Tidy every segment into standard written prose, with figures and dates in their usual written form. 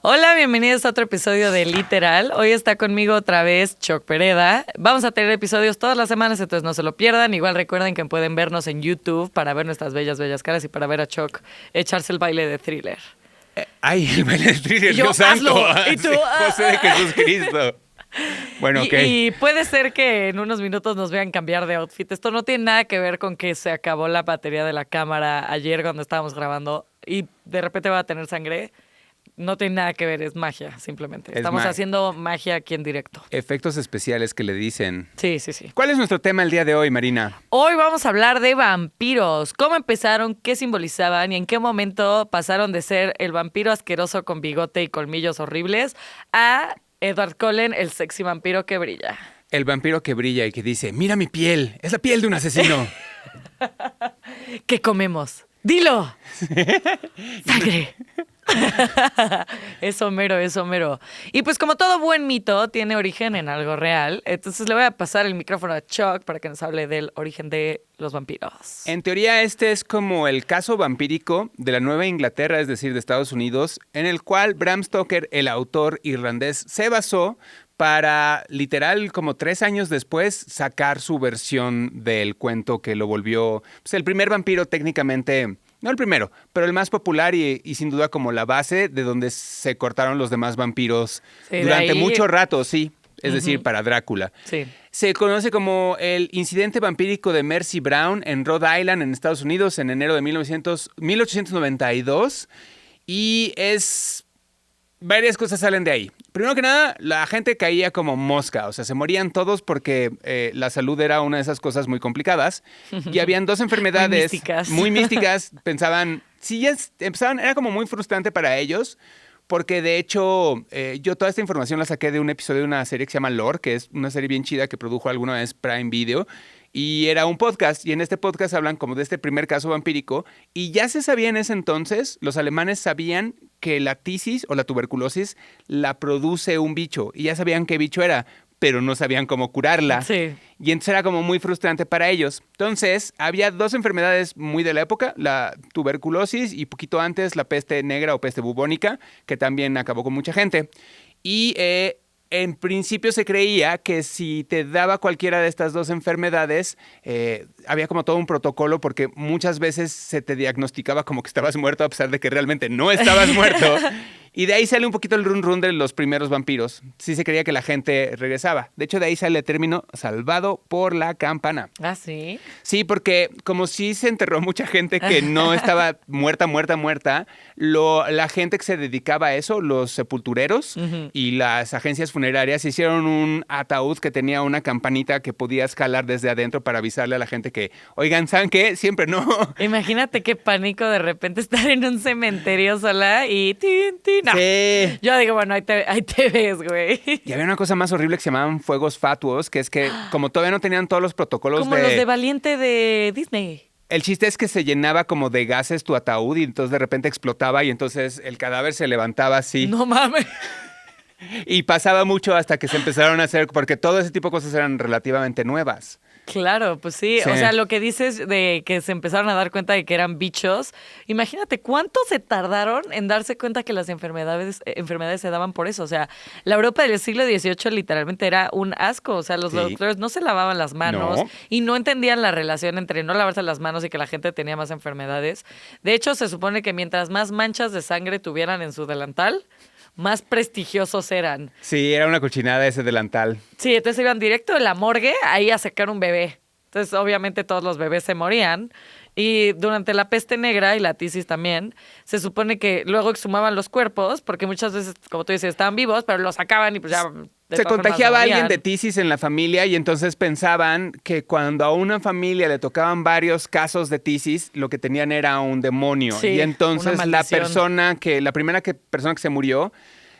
Hola, bienvenidos a otro episodio de Literal. Hoy está conmigo otra vez Choc Pereda. Vamos a tener episodios todas las semanas, entonces no se lo pierdan. Igual recuerden que pueden vernos en YouTube para ver nuestras bellas caras y para ver a Choc echarse el baile de Thriller. Ay, el baile de Thriller, Yo, Dios santo. hazlo. Y tú, José de Jesús Cristo. Bueno, ok. Y puede ser que en unos minutos nos vean cambiar de outfit. Esto no tiene nada que ver con que se acabó la batería de la cámara ayer cuando estábamos grabando y de repente va a tener sangre. No tiene nada que ver, es magia, simplemente. Estamos haciendo magia aquí en directo. Efectos especiales que le dicen. Sí. ¿Cuál es nuestro tema el día de hoy, Marina? Hoy vamos a hablar de vampiros. ¿Cómo empezaron? ¿Qué simbolizaban? ¿Y en qué momento pasaron de ser el vampiro asqueroso con bigote y colmillos horribles a Edward Cullen, el sexy vampiro que brilla? El vampiro que brilla y que dice, mira mi piel, es la piel de un asesino. ¿Qué comemos? ¡Dilo! ¡Sangre! Es Homero. Y pues como todo buen mito tiene origen en algo real, entonces le voy a pasar el micrófono a Chuck para que nos hable del origen de los vampiros. En teoría, este es como el caso vampírico de la Nueva Inglaterra, es decir, de Estados Unidos, en el cual Bram Stoker, el autor irlandés, se basó para, literal, como 3 años después, sacar su versión del cuento que lo volvió pues, el primer vampiro técnicamente. No el primero, pero el más popular y sin duda como la base de donde se cortaron los demás vampiros durante mucho rato, sí. Es decir, para Drácula. Sí. Se conoce como el incidente vampírico de Mercy Brown en Rhode Island, en Estados Unidos, en enero de 1892. Y varias cosas salen de ahí. Primero que nada, la gente caía como mosca, o sea, se morían todos porque la salud era una de esas cosas muy complicadas. Y habían 2 enfermedades muy místicas. Pensaban, si ya empezaban, era como muy frustrante para ellos, porque de hecho yo toda esta información la saqué de un episodio de una serie que se llama Lore, que es una serie bien chida que produjo alguna vez Prime Video. Y era un podcast, y en este podcast hablan como de este primer caso vampírico, y ya se sabía en ese entonces, los alemanes sabían que la tisis o la tuberculosis la produce un bicho, y ya sabían qué bicho era, pero no sabían cómo curarla. Sí. Y entonces era como muy frustrante para ellos. Entonces, había 2 enfermedades muy de la época, la tuberculosis y poquito antes la peste negra o peste bubónica, que también acabó con mucha gente. Y en principio se creía que si te daba cualquiera de estas 2 enfermedades, había como todo un protocolo porque muchas veces se te diagnosticaba como que estabas muerto a pesar de que realmente no estabas muerto. Y de ahí sale un poquito el run de los primeros vampiros. Sí se creía que la gente regresaba. De hecho, de ahí sale el término salvado por la campana. ¿Ah, sí? Sí, porque como sí se enterró mucha gente que no estaba muerta, la gente que se dedicaba a eso, los sepultureros y las agencias funerarias, hicieron un ataúd que tenía una campanita que podías jalar desde adentro para avisarle a la gente que, oigan, ¿saben qué? Siempre no. Imagínate qué pánico de repente estar en un cementerio sola y... No. Sí. Yo digo, bueno, ahí te ves, güey. Y había una cosa más horrible que se llamaban fuegos fatuos, que es que como todavía no tenían todos los protocolos Como los de Valiente de Disney. El chiste es que se llenaba como de gases tu ataúd y entonces de repente explotaba y entonces el cadáver se levantaba así. No mames. Y pasaba mucho hasta que se empezaron a hacer, porque todo ese tipo de cosas eran relativamente nuevas. Claro, pues sí. O sea, lo que dices de que se empezaron a dar cuenta de que eran bichos, imagínate cuánto se tardaron en darse cuenta que las enfermedades se daban por eso. O sea, la Europa del siglo XVIII literalmente era un asco. O sea, los doctores no se lavaban las manos y no entendían la relación entre no lavarse las manos y que la gente tenía más enfermedades. De hecho, se supone que mientras más manchas de sangre tuvieran en su delantal, más prestigiosos eran. Sí, era una cochinada ese delantal. Sí, entonces iban directo de la morgue ahí a sacar un bebé. Entonces, obviamente, todos los bebés se morían. Y durante la peste negra y la tisis también, se supone que luego exhumaban los cuerpos, porque muchas veces, como tú dices, estaban vivos, pero los sacaban y pues ya... Se contagiaba a alguien de tisis en la familia y entonces pensaban que cuando a una familia le tocaban varios casos de tisis, lo que tenían era un demonio. Sí, y entonces la primera persona que se murió,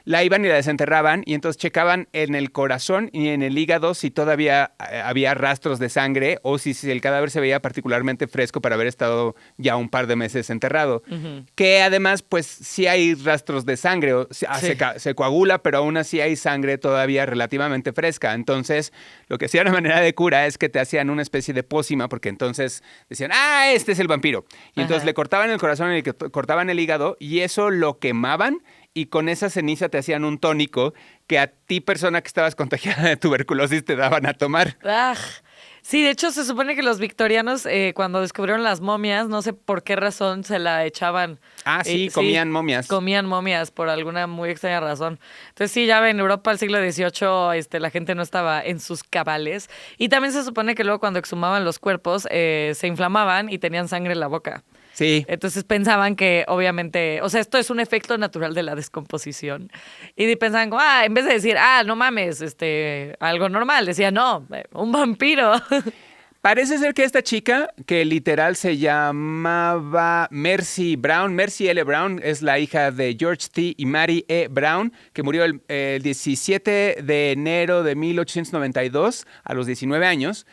la iban y la desenterraban y entonces checaban en el corazón y en el hígado si todavía había rastros de sangre o si el cadáver se veía particularmente fresco para haber estado ya un par de meses enterrado. Que además, pues sí hay rastros de sangre, se coagula, pero aún así hay sangre todavía relativamente fresca. Entonces, lo que hacían a manera de cura es que te hacían una especie de pócima porque entonces decían, este es el vampiro. Y entonces le cortaban el corazón y le cortaban el hígado y eso lo quemaban y con esa ceniza te hacían un tónico que a ti, persona que estabas contagiada de tuberculosis, te daban a tomar. ¡Ah! Sí, de hecho se supone que los victorianos cuando descubrieron las momias, no sé por qué razón se la echaban. Ah, sí, Sí, comían momias. comían momias por alguna muy extraña razón. Entonces sí, ya en Europa al siglo XVIII la gente no estaba en sus cabales. Y también se supone que luego cuando exhumaban los cuerpos se inflamaban y tenían sangre en la boca. Sí. Entonces pensaban que obviamente, o sea, esto es un efecto natural de la descomposición. Y pensaban, como, en vez de decir, no mames, algo normal, decía, no, un vampiro. Parece ser que esta chica, que literal se llamaba Mercy Brown, Mercy L. Brown, es la hija de George T. y Mary E. Brown, que murió el 17 de enero de 1892 a los 19 años.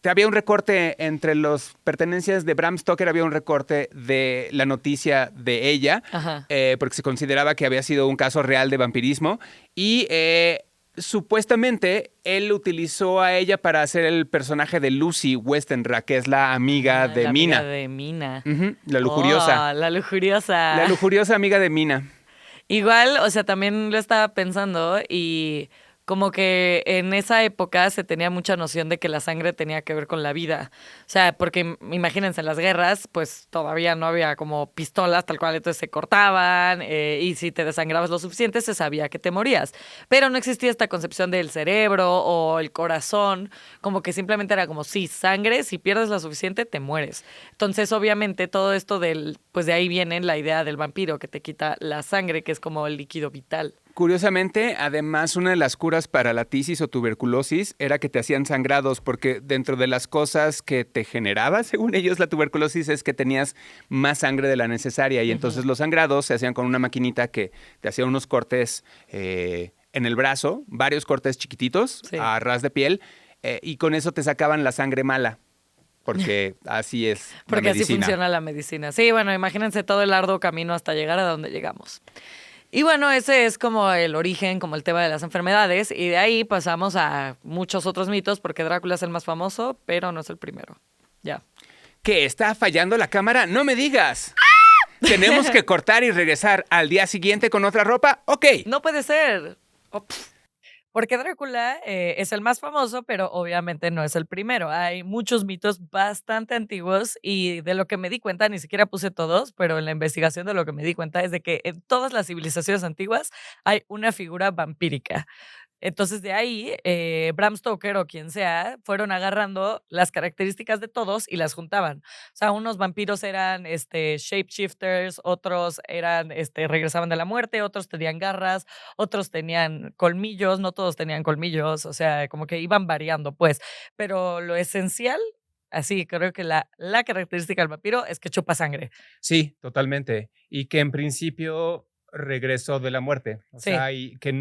Había un recorte entre las pertenencias de Bram Stoker, había un recorte de la noticia de ella, porque se consideraba que había sido un caso real de vampirismo. Y supuestamente él utilizó a ella para hacer el personaje de Lucy Westenra, que es la amiga de Mina. Amiga de Mina. La lujuriosa. La lujuriosa. La lujuriosa amiga de Mina. Igual, o sea, también lo estaba pensando y como que en esa época se tenía mucha noción de que la sangre tenía que ver con la vida. O sea, porque imagínense, en las guerras, pues todavía no había como pistolas tal cual, entonces se cortaban y si te desangrabas lo suficiente se sabía que te morías. Pero no existía esta concepción del cerebro o el corazón, como que simplemente era como, sí, sangre, si pierdes la suficiente te mueres. Entonces, obviamente, todo esto pues de ahí viene la idea del vampiro, que te quita la sangre, que es como el líquido vital. Curiosamente, además, una de las curas para la tisis o tuberculosis era que te hacían sangrados, porque dentro de las cosas que te generaba, según ellos, la tuberculosis es que tenías más sangre de la necesaria. Y entonces los sangrados se hacían con una maquinita que te hacía unos cortes en el brazo, varios cortes chiquititos a ras de piel, y con eso te sacaban la sangre mala. Porque así es porque la medicina. Así funciona la medicina. Sí, bueno, imagínense todo el arduo camino hasta llegar a donde llegamos. Y bueno, ese es como el origen, como el tema de las enfermedades. Y de ahí pasamos a muchos otros mitos, porque Drácula es el más famoso, pero no es el primero. Ya. ¿Qué? ¿Está fallando la cámara? ¡No me digas! ¿Tenemos que cortar y regresar al día siguiente con otra ropa? ¡Ok! No puede ser. Porque Drácula es el más famoso, pero obviamente no es el primero. Hay muchos mitos bastante antiguos y de lo que me di cuenta, ni siquiera puse todos, pero en la investigación de lo que me di cuenta es de que en todas las civilizaciones antiguas hay una figura vampírica. Entonces de ahí, Bram Stoker o quien sea, fueron agarrando las características de todos y las juntaban. O sea, unos vampiros eran shapeshifters, otros eran, regresaban de la muerte, otros tenían garras, otros tenían colmillos, no todos tenían colmillos, o sea, como que iban variando, pues. Pero lo esencial, así creo que la característica del vampiro es que chupa sangre. Sí, totalmente. Y que en principio regresó de la muerte. O sea, y que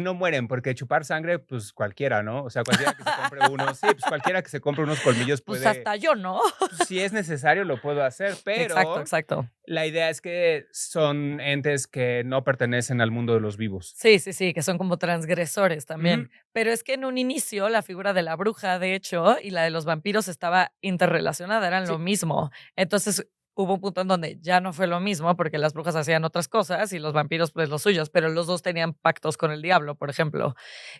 no mueren, porque chupar sangre, pues cualquiera, ¿no? O sea, cualquiera que se compre unos, sí, pues cualquiera que se compre unos colmillos puede. Pues hasta yo, ¿no? Pues, si es necesario, lo puedo hacer, pero. Exacto. La idea es que son entes que no pertenecen al mundo de los vivos. Sí, que son como transgresores también. Uh-huh. Pero es que en un inicio la figura de la bruja, de hecho, y la de los vampiros estaba interrelacionada, eran lo mismo. Entonces hubo un punto en donde ya no fue lo mismo porque las brujas hacían otras cosas y los vampiros pues los suyos, pero los dos tenían pactos con el diablo, por ejemplo.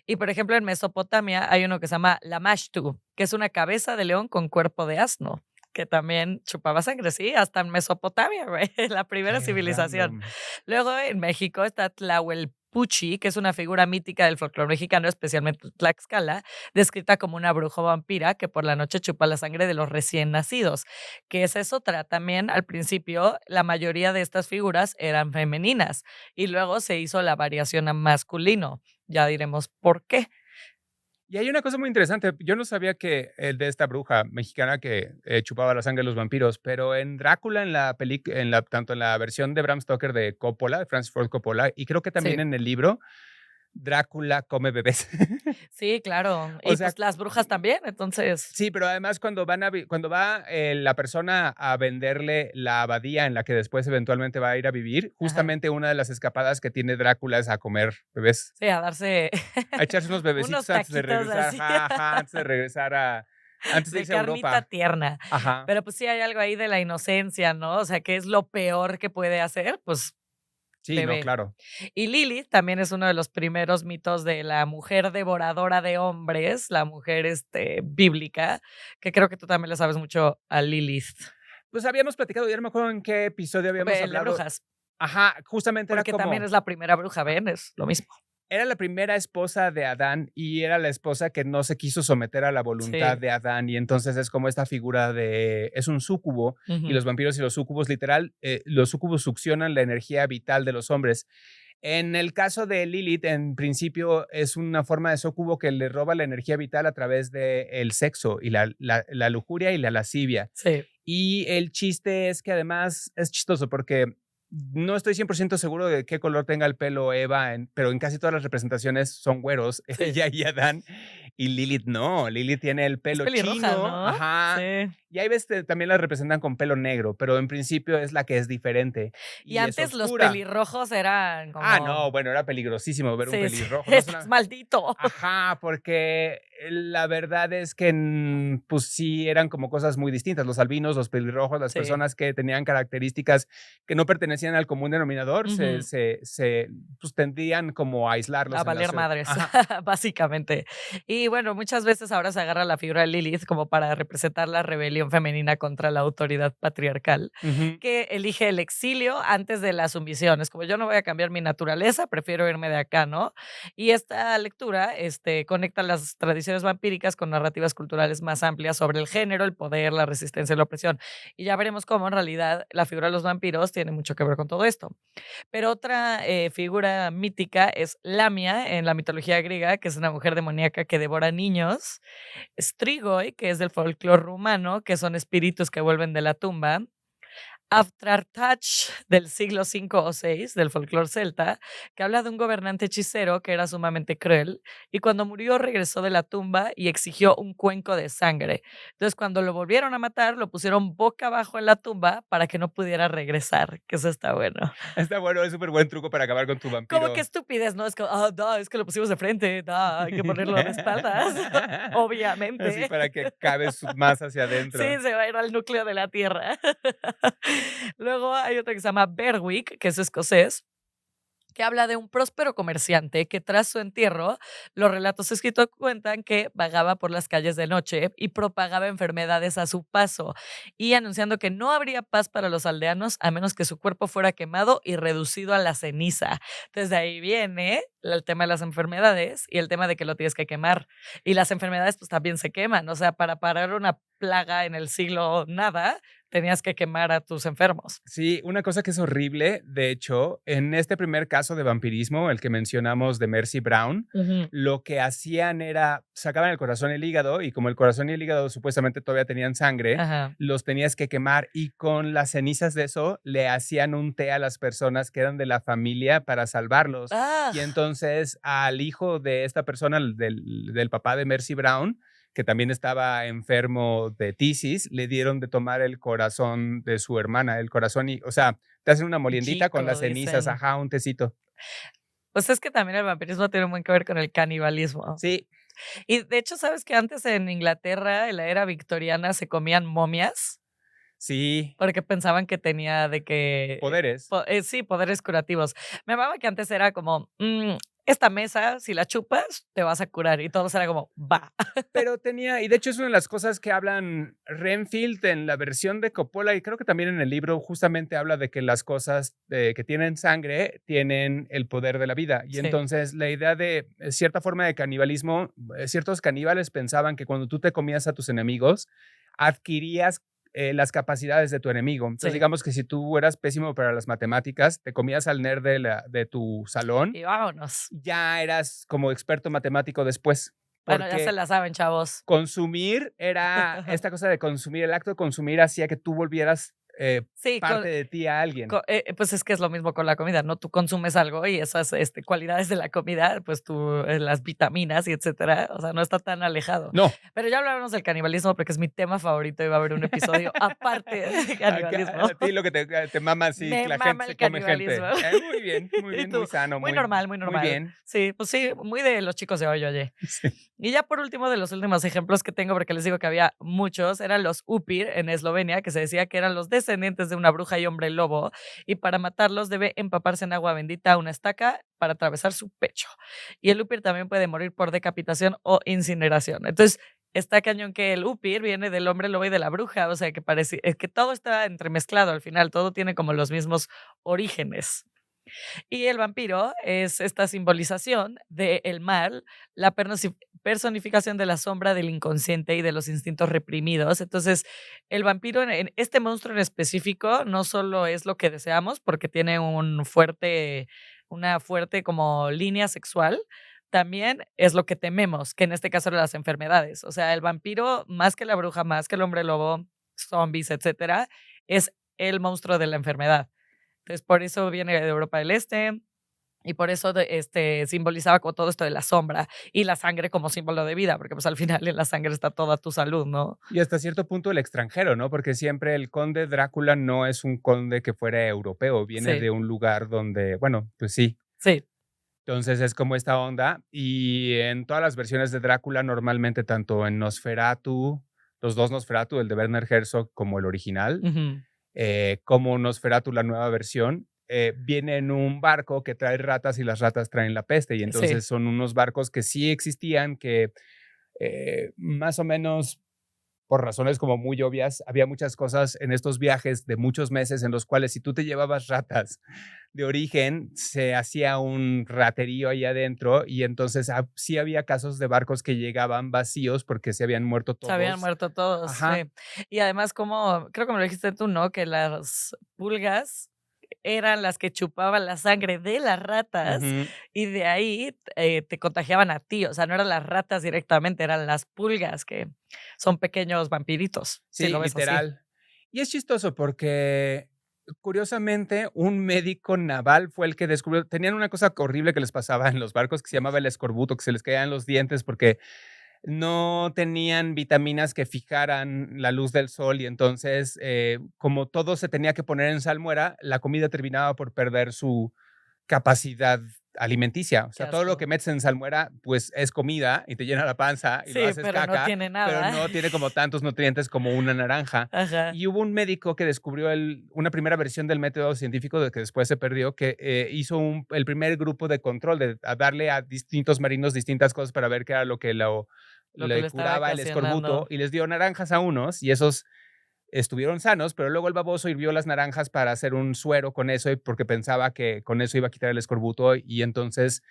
Y por ejemplo en Mesopotamia hay uno que se llama Lamashtu, que es una cabeza de león con cuerpo de asno, que también chupaba sangre, sí, hasta en Mesopotamia, güey, la primera civilización. Random. Luego en México está Tlahuelpuchi, que es una figura mítica del folclore mexicano, especialmente Tlaxcala, descrita como una bruja vampira que por la noche chupa la sangre de los recién nacidos. Que es otra. También al principio la mayoría de estas figuras eran femeninas y luego se hizo la variación a masculino. Ya diremos por qué. Y hay una cosa muy interesante. Yo no sabía que el de esta bruja mexicana que chupaba la sangre de los vampiros, pero en Drácula, tanto en la versión de Bram Stoker de Coppola, de Francis Ford Coppola, y creo que también en el libro, Drácula come bebés. Sí, claro. Y pues las brujas también, entonces. Sí, pero además cuando va la persona a venderle la abadía en la que después eventualmente va a ir a vivir, justamente una de las escapadas que tiene Drácula es a comer bebés. Sí, a darse. A echarse unos bebecitos antes de regresar. Antes de regresar antes de irse a Europa. Carnita tierna. Ajá. Pero pues sí hay algo ahí de la inocencia, ¿no? O sea, ¿qué es lo peor que puede hacer? Pues Sí, bebé. no, claro. Y Lilith también es uno de los primeros mitos de la mujer devoradora de hombres, la mujer bíblica, que creo que tú también le sabes mucho a Lilith. Pues habíamos platicado, ya no me acuerdo en qué episodio habíamos El de hablado. brujas, Ajá, justamente era porque también es la primera bruja, ¿ven? Es lo mismo. era la primera esposa de Adán y era la esposa que no se quiso someter a la voluntad Sí. de Adán y entonces es como esta figura es un súcubo y los vampiros y los súcubos literal, los súcubos succionan la energía vital de los hombres. En el caso de Lilith, en principio es una forma de súcubo que le roba la energía vital a través del sexo y la lujuria y la lascivia. Sí. Y el chiste es que además es chistoso porque no estoy 100% seguro de qué color tenga el pelo Eva, pero en casi todas las representaciones son güeros, Sí. ella y Adán, y Lilith no, Lilith tiene el Es pelo pelirroja, chino, ¿no? ajá, Sí. y hay veces también la representan con pelo negro, pero en principio es la que es diferente Y y es antes los oscura. pelirrojos eran como... Ah, no, bueno, era peligrosísimo ver un Sí, sí, pelirrojo. No es estás maldito. Ajá, porque la verdad es que, pues sí, eran como cosas muy distintas. Los albinos, los pelirrojos, las Sí. personas que tenían características que no pertenecían al común denominador, pues tendían como a aislarlos. A en la valer sociedad. madres, Ajá. básicamente. Y bueno, muchas veces ahora se agarra la figura de Lilith como para representar la rebelión femenina contra la autoridad patriarcal, Ujú. que elige el exilio antes de la sumisión. Es como yo no voy a cambiar mi naturaleza, prefiero irme de acá, ¿no? Y esta lectura conecta las tradiciones vampíricas con narrativas culturales más amplias sobre el género, el poder, la resistencia y la opresión. Y ya veremos cómo en realidad la figura de los vampiros tiene mucho que ver con todo esto. Pero otra figura mítica es Lamia en la mitología griega, que es una mujer demoníaca que devora niños. Strigoi, que es del folclore rumano, que son espíritus que vuelven de la tumba. Aftrartach del siglo V o VI del folclore celta, que habla de un gobernante hechicero que era sumamente cruel y cuando murió regresó de la tumba y exigió un cuenco de sangre. Entonces, cuando lo volvieron a matar, lo pusieron boca abajo en la tumba para que no pudiera regresar, que eso está bueno. Está bueno, es súper buen truco para acabar con tu vampiro. Como que estupidez, ¿no? Es que, es que lo pusimos de frente, hay que ponerlo de espaldas, obviamente. Así para que cabes más hacia adentro. Sí, se va a ir al núcleo de la Tierra. Luego hay otro que se llama Berwick, que es escocés, que habla de un próspero comerciante que tras su entierro, los relatos escritos cuentan que vagaba por las calles de noche y propagaba enfermedades a su paso y anunciando que no habría paz para los aldeanos a menos que su cuerpo fuera quemado y reducido a la ceniza. Entonces de ahí viene el tema de las enfermedades y el tema de que lo tienes que quemar. Y las enfermedades pues también se queman, o sea, para parar una plaga en el siglo nada, tenías que quemar a tus enfermos. Sí, una cosa que es horrible, de hecho, en este primer caso de vampirismo, el que mencionamos de Mercy Brown, lo que hacían era, sacaban el corazón y el hígado, y como el corazón y el hígado supuestamente todavía tenían sangre, los tenías que quemar, y con las cenizas de eso le hacían un té a las personas que eran de la familia para salvarlos. Y entonces al hijo de esta persona, del papá de Mercy Brown, que también estaba enfermo de tisis, le dieron de tomar el corazón de su hermana, el corazón, o sea, te hacen una moliendita Chico, con las cenizas, dicen. ajá, un tecito. Pues es que también el vampirismo tiene muy que ver con el canibalismo. Sí. Y de hecho, ¿sabes que antes en Inglaterra, en la era victoriana, se comían momias? Sí. Porque pensaban que tenía de que... Poderes. Sí, poderes curativos. Me amaba que antes era como, esta mesa, si la chupas, te vas a curar. Y todo era como, va. Pero tenía, y de hecho es una de las cosas que hablan Renfield en la versión de Coppola, y creo que también en el libro justamente habla de que las cosas que tienen sangre tienen el poder de la vida. Y entonces la idea de cierta forma de canibalismo, ciertos caníbales pensaban que cuando tú te comías a tus enemigos, adquirías las capacidades de tu enemigo. Entonces, digamos que si tú eras pésimo para las matemáticas, te comías al nerd de tu salón. Y vámonos. Ya eras como experto matemático después. Bueno, ya se la saben, chavos. Consumir era esta cosa de consumir, el acto de consumir hacía que tú volvieras parte de ti a alguien. Pues es que es lo mismo con la comida, ¿no? Tú consumes algo y esas cualidades de la comida, pues tú, las vitaminas y etcétera, o sea, no está tan alejado. No. Pero ya hablábamos del canibalismo porque es mi tema favorito y va a haber un episodio aparte de canibalismo. A ti lo que te mama, sí, que la gente se come gente. Muy bien, muy sano. Muy normal. Muy bien. Sí, pues sí, muy de los chicos de hoy, oye. Sí. Y ya por último, de los últimos ejemplos que tengo, porque les digo que había muchos, eran los Upir en Eslovenia, que se decía que eran los descendientes de una bruja y hombre lobo, y para matarlos debe empaparse en agua bendita una estaca para atravesar su pecho. Y el upir también puede morir por decapitación o incineración. Entonces, está cañón que el upir viene del hombre lobo y de la bruja, o sea, que parece, es que todo está entremezclado al final, todo tiene como los mismos orígenes. Y el vampiro es esta simbolización del mal, la personificación de la sombra del inconsciente y de los instintos reprimidos. Entonces, el vampiro, en este monstruo en específico, no solo es lo que deseamos, porque tiene una fuerte como línea sexual, también es lo que tememos, que en este caso eran las enfermedades. O sea, el vampiro, más que la bruja, más que el hombre lobo, zombies, etcétera, es el monstruo de la enfermedad. Entonces, por eso viene de Europa del Este y por eso simbolizaba como todo esto de la sombra y la sangre como símbolo de vida, porque pues al final en la sangre está toda tu salud, ¿no? Y hasta cierto punto el extranjero, ¿no? Porque siempre el conde Drácula no es un conde que fuera europeo, viene Sí, de un lugar donde, bueno, pues sí. sí, Entonces es como esta onda. Y en todas las versiones de Drácula, normalmente tanto en Nosferatu, los dos Nosferatu, el de Werner Herzog como el original, ujú, como Nosferatu, la nueva versión, viene en un barco que trae ratas y las ratas traen la peste. Y sí. entonces son unos barcos que sí existían, que más o menos por razones como muy obvias, había muchas cosas en estos viajes de muchos meses en los cuales si tú te llevabas ratas de origen, se hacía un raterío ahí adentro y entonces sí había casos de barcos que llegaban vacíos porque se habían muerto Se habían todos. muerto todos, Ajá. sí. Y además, como creo que me lo dijiste tú, ¿no? Que las pulgas eran las que chupaban la sangre de las ratas Ujú. y de ahí, te contagiaban a ti. O sea, no eran las ratas directamente, eran las pulgas, que son pequeños vampiritos, si Sí, lo ves así. literal. Y es chistoso porque, curiosamente, un médico naval fue el que descubrió, tenían una cosa horrible que les pasaba en los barcos que se llamaba el escorbuto, que se les caían los dientes porque no tenían vitaminas que fijaran la luz del sol y entonces, como todo se tenía que poner en salmuera, la comida terminaba por perder su capacidad alimenticia. O Qué sea, todo lo asco. que metes en salmuera, pues es comida y te llena la panza y lo Sí, haces pero no caca, tiene pero nada. no tiene como tantos nutrientes como una naranja. Ajá. Y hubo un médico que descubrió una primera versión del método científico de que después se perdió, que hizo el primer grupo de control, a darle a distintos marinos distintas cosas para ver qué era lo que Lo que le lo estaba curaba el escorbuto ocasionando. y les dio naranjas a unos y esos estuvieron sanos, pero luego el baboso hirvió las naranjas para hacer un suero con eso porque pensaba que con eso iba a quitar el escorbuto y entonces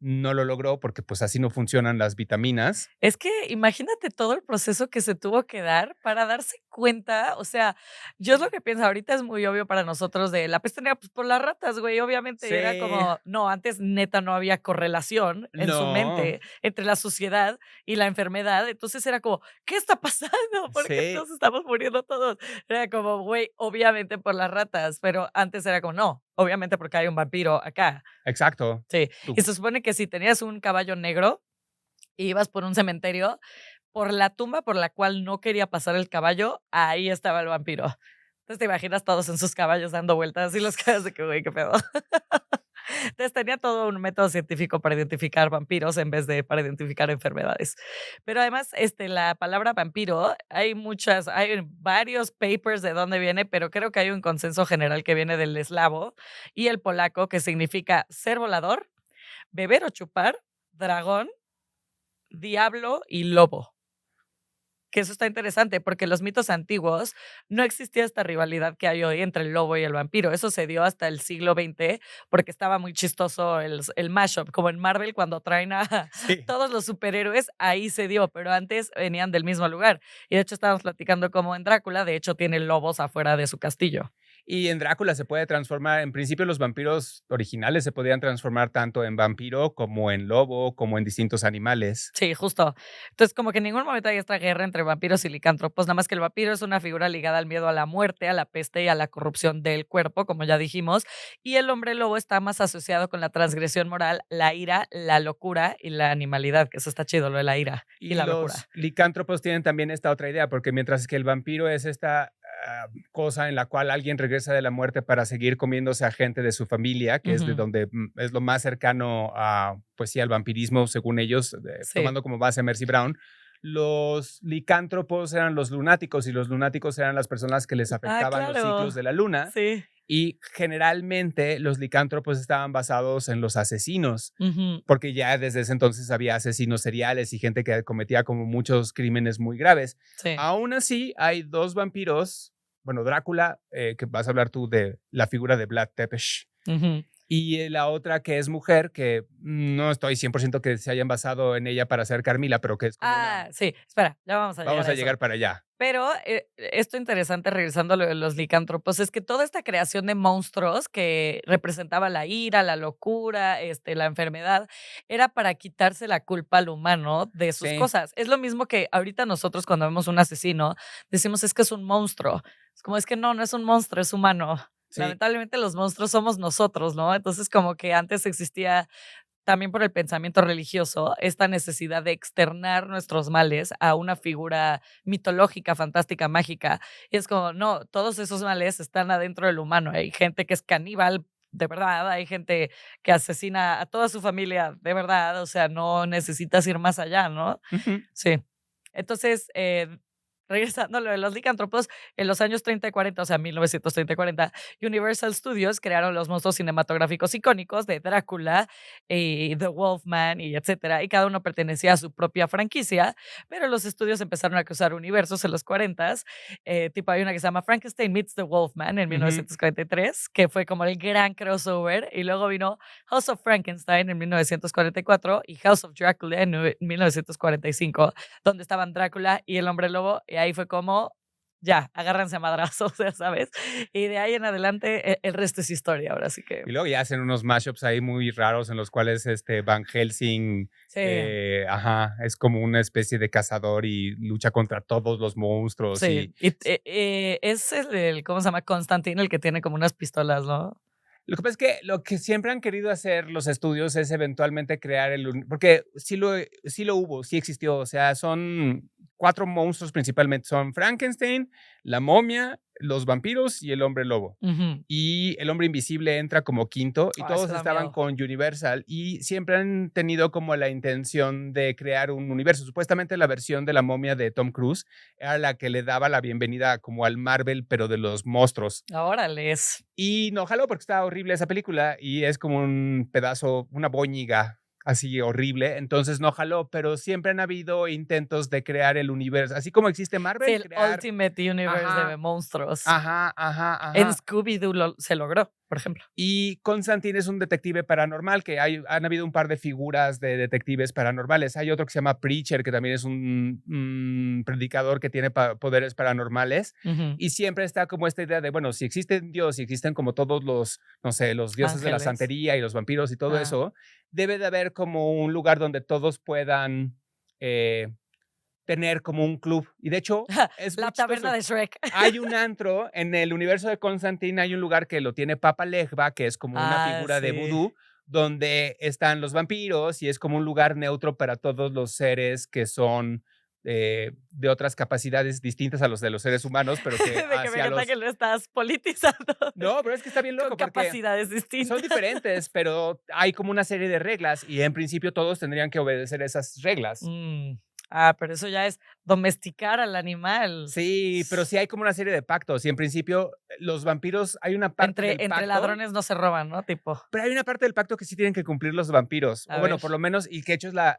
no lo logró porque pues así no funcionan las vitaminas. Es que imagínate todo el proceso que se tuvo que dar para darse cuenta, o sea, yo es lo que pienso, ahorita es muy obvio para nosotros de la peste negra, pues por las ratas, güey, obviamente era Sí, como, no, antes neta no había correlación en su no, mente entre la suciedad y la enfermedad, entonces era como, ¿qué está pasando? ¿Por qué sí, nos estamos muriendo todos? Era como, güey, obviamente por las ratas, pero antes era como, no, obviamente porque hay un vampiro acá, exacto. sí, y Tú- se supone que si tenías un caballo negro, y ibas por un cementerio, por la tumba por la cual no quería pasar el caballo, ahí estaba el vampiro. Entonces, te imaginas todos en sus caballos dando vueltas y los caballos de que, güey, qué pedo. Entonces, tenía todo un método científico para identificar vampiros en vez de para identificar enfermedades. Pero además, la palabra vampiro, hay varios papers de dónde viene, pero creo que hay un consenso general que viene del eslavo y el polaco, que significa ser volador, beber o chupar, dragón, diablo y lobo. Que eso está interesante, porque los mitos antiguos no existía esta rivalidad que hay hoy entre el lobo y el vampiro. Eso se dio hasta el siglo XX, porque estaba muy chistoso el mashup, como en Marvel cuando traen a sí. todos los superhéroes, ahí se dio, pero antes venían del mismo lugar. Y de hecho estábamos platicando como en Drácula, de hecho tiene lobos afuera de su castillo. Y en Drácula se puede transformar, en principio los vampiros originales se podían transformar tanto en vampiro como en lobo, como en distintos animales. Sí, justo. Entonces, como que en ningún momento hay esta guerra entre vampiros y licántropos, nada más que el vampiro es una figura ligada al miedo a la muerte, a la peste y a la corrupción del cuerpo, como ya dijimos, y el hombre lobo está más asociado con la transgresión moral, la ira, la locura y la animalidad, que eso está chido, lo de la ira y Y la los locura. licántropos tienen también esta otra idea, porque mientras que el vampiro es esta cosa en la cual alguien regresa de la muerte para seguir comiéndose a gente de su familia, que es de Ujú. donde es lo más cercano a, pues sí, al vampirismo, según ellos, Sí, tomando como base a Mercy Brown. los licántropos eran los lunáticos y los lunáticos eran las personas que les afectaban los ciclos de la luna. Sí. Y generalmente los licántropos estaban basados en los asesinos, Ujú. porque ya desde ese entonces había asesinos seriales y gente que cometía como muchos crímenes muy graves. Sí. Aún así, hay dos vampiros, bueno, Drácula, que vas a hablar tú de la figura de Vlad Tepes, Ujú. y la otra que es mujer, que no estoy 100% que se hayan basado en ella para hacer Carmila, pero que es como Sí, espera, ya vamos a llegar vamos a a eso. llegar para allá. Pero esto interesante, regresando a lo de los licántropos, es que toda esta creación de monstruos que representaba la ira, la locura, la enfermedad, era para quitarse la culpa al humano de sus Sí. cosas. Es lo mismo que ahorita nosotros cuando vemos un asesino, decimos es que es un monstruo. Es como, es que no es un monstruo, es humano. Sí. Lamentablemente los monstruos somos nosotros, ¿no? Entonces como que antes existía también por el pensamiento religioso, esta necesidad de externar nuestros males a una figura mitológica, fantástica, mágica. Y es como, no, todos esos males están adentro del humano. Hay gente que es caníbal, de verdad, hay gente que asesina a toda su familia, de verdad, o sea, no necesitas ir más allá, ¿no? Ujú. Sí. Entonces, regresando a lo de los licántropos, en los años 30 y 40, o sea, 1930 y 40, Universal Studios crearon los monstruos cinematográficos icónicos de Drácula y The Wolfman y etcétera, y cada uno pertenecía a su propia franquicia, pero los estudios empezaron a cruzar universos en los 40, tipo hay una que se llama Frankenstein Meets The Wolfman en 1943, que fue como el gran crossover, y luego vino House of Frankenstein en 1944 y House of Dracula en 1945, donde estaban Drácula y el hombre lobo, y ahí fue como, ya, agárrense a madrazos, ya sabes. Y de ahí en adelante, el resto es historia, ahora sí que. Y luego ya hacen unos mashups ahí muy raros en los cuales Van Helsing, Sí, es como una especie de cazador y lucha contra todos los monstruos. sí. Y, es ¿cómo se llama? Constantine, el que tiene como unas pistolas, ¿no? Lo que pasa es que lo que siempre han querido hacer los estudios es eventualmente crear porque sí lo hubo, sí existió, o sea, son 4 monstruos principalmente, son Frankenstein, la momia, los vampiros y el hombre lobo. Ujú. Y el hombre invisible entra como quinto y Ay, todos eso da estaban miedo. con Universal y siempre han tenido como la intención de crear un universo. Supuestamente la versión de la momia de Tom Cruise era la que le daba la bienvenida como al Marvel, pero de los monstruos. Órale, es. Y no jaló porque estaba horrible esa película y es como un pedazo, una boñiga así horrible, entonces no jaló, pero siempre han habido intentos de crear el universo, así como existe Sí, Marvel, el crear. Ultimate Universe de Ajá, monstruos. ajá, ajá, En ajá. Scooby-Doo se logró, por ejemplo. Y Constantine es un detective paranormal, que han habido un par de figuras de detectives paranormales. Hay otro que se llama Preacher, que también es un predicador que tiene poderes paranormales. Ujú. Y siempre está como esta idea de, bueno, si existen Dios, si existen como todos los, no sé, los dioses de la Ángeles. santería y los vampiros y todo Ah. eso, debe de haber como un lugar donde todos puedan tener como un club. Y de hecho, es muy La taberna chistoso. de Shrek. Hay un antro en el universo de Constantine, hay un lugar que lo tiene Papa Legba, que es como una figura de Sí. vudú, donde están los vampiros y es como un lugar neutro para todos los seres que son de otras capacidades distintas a los de los seres humanos, pero que De que me hacia encanta los. que lo estás politizando. No, pero es que está bien Con loco porque capacidades distintas. son diferentes, pero hay como una serie de reglas y en principio todos tendrían que obedecer esas reglas. Pero eso ya es domesticar al animal. Sí, pero sí hay como una serie de pactos y en principio los vampiros, hay una parte del Entre pacto, ladrones no se roban, ¿no? Tipo, pero hay una parte del pacto que sí tienen que cumplir los vampiros, a o bueno, ver. por lo menos, y que hecho es la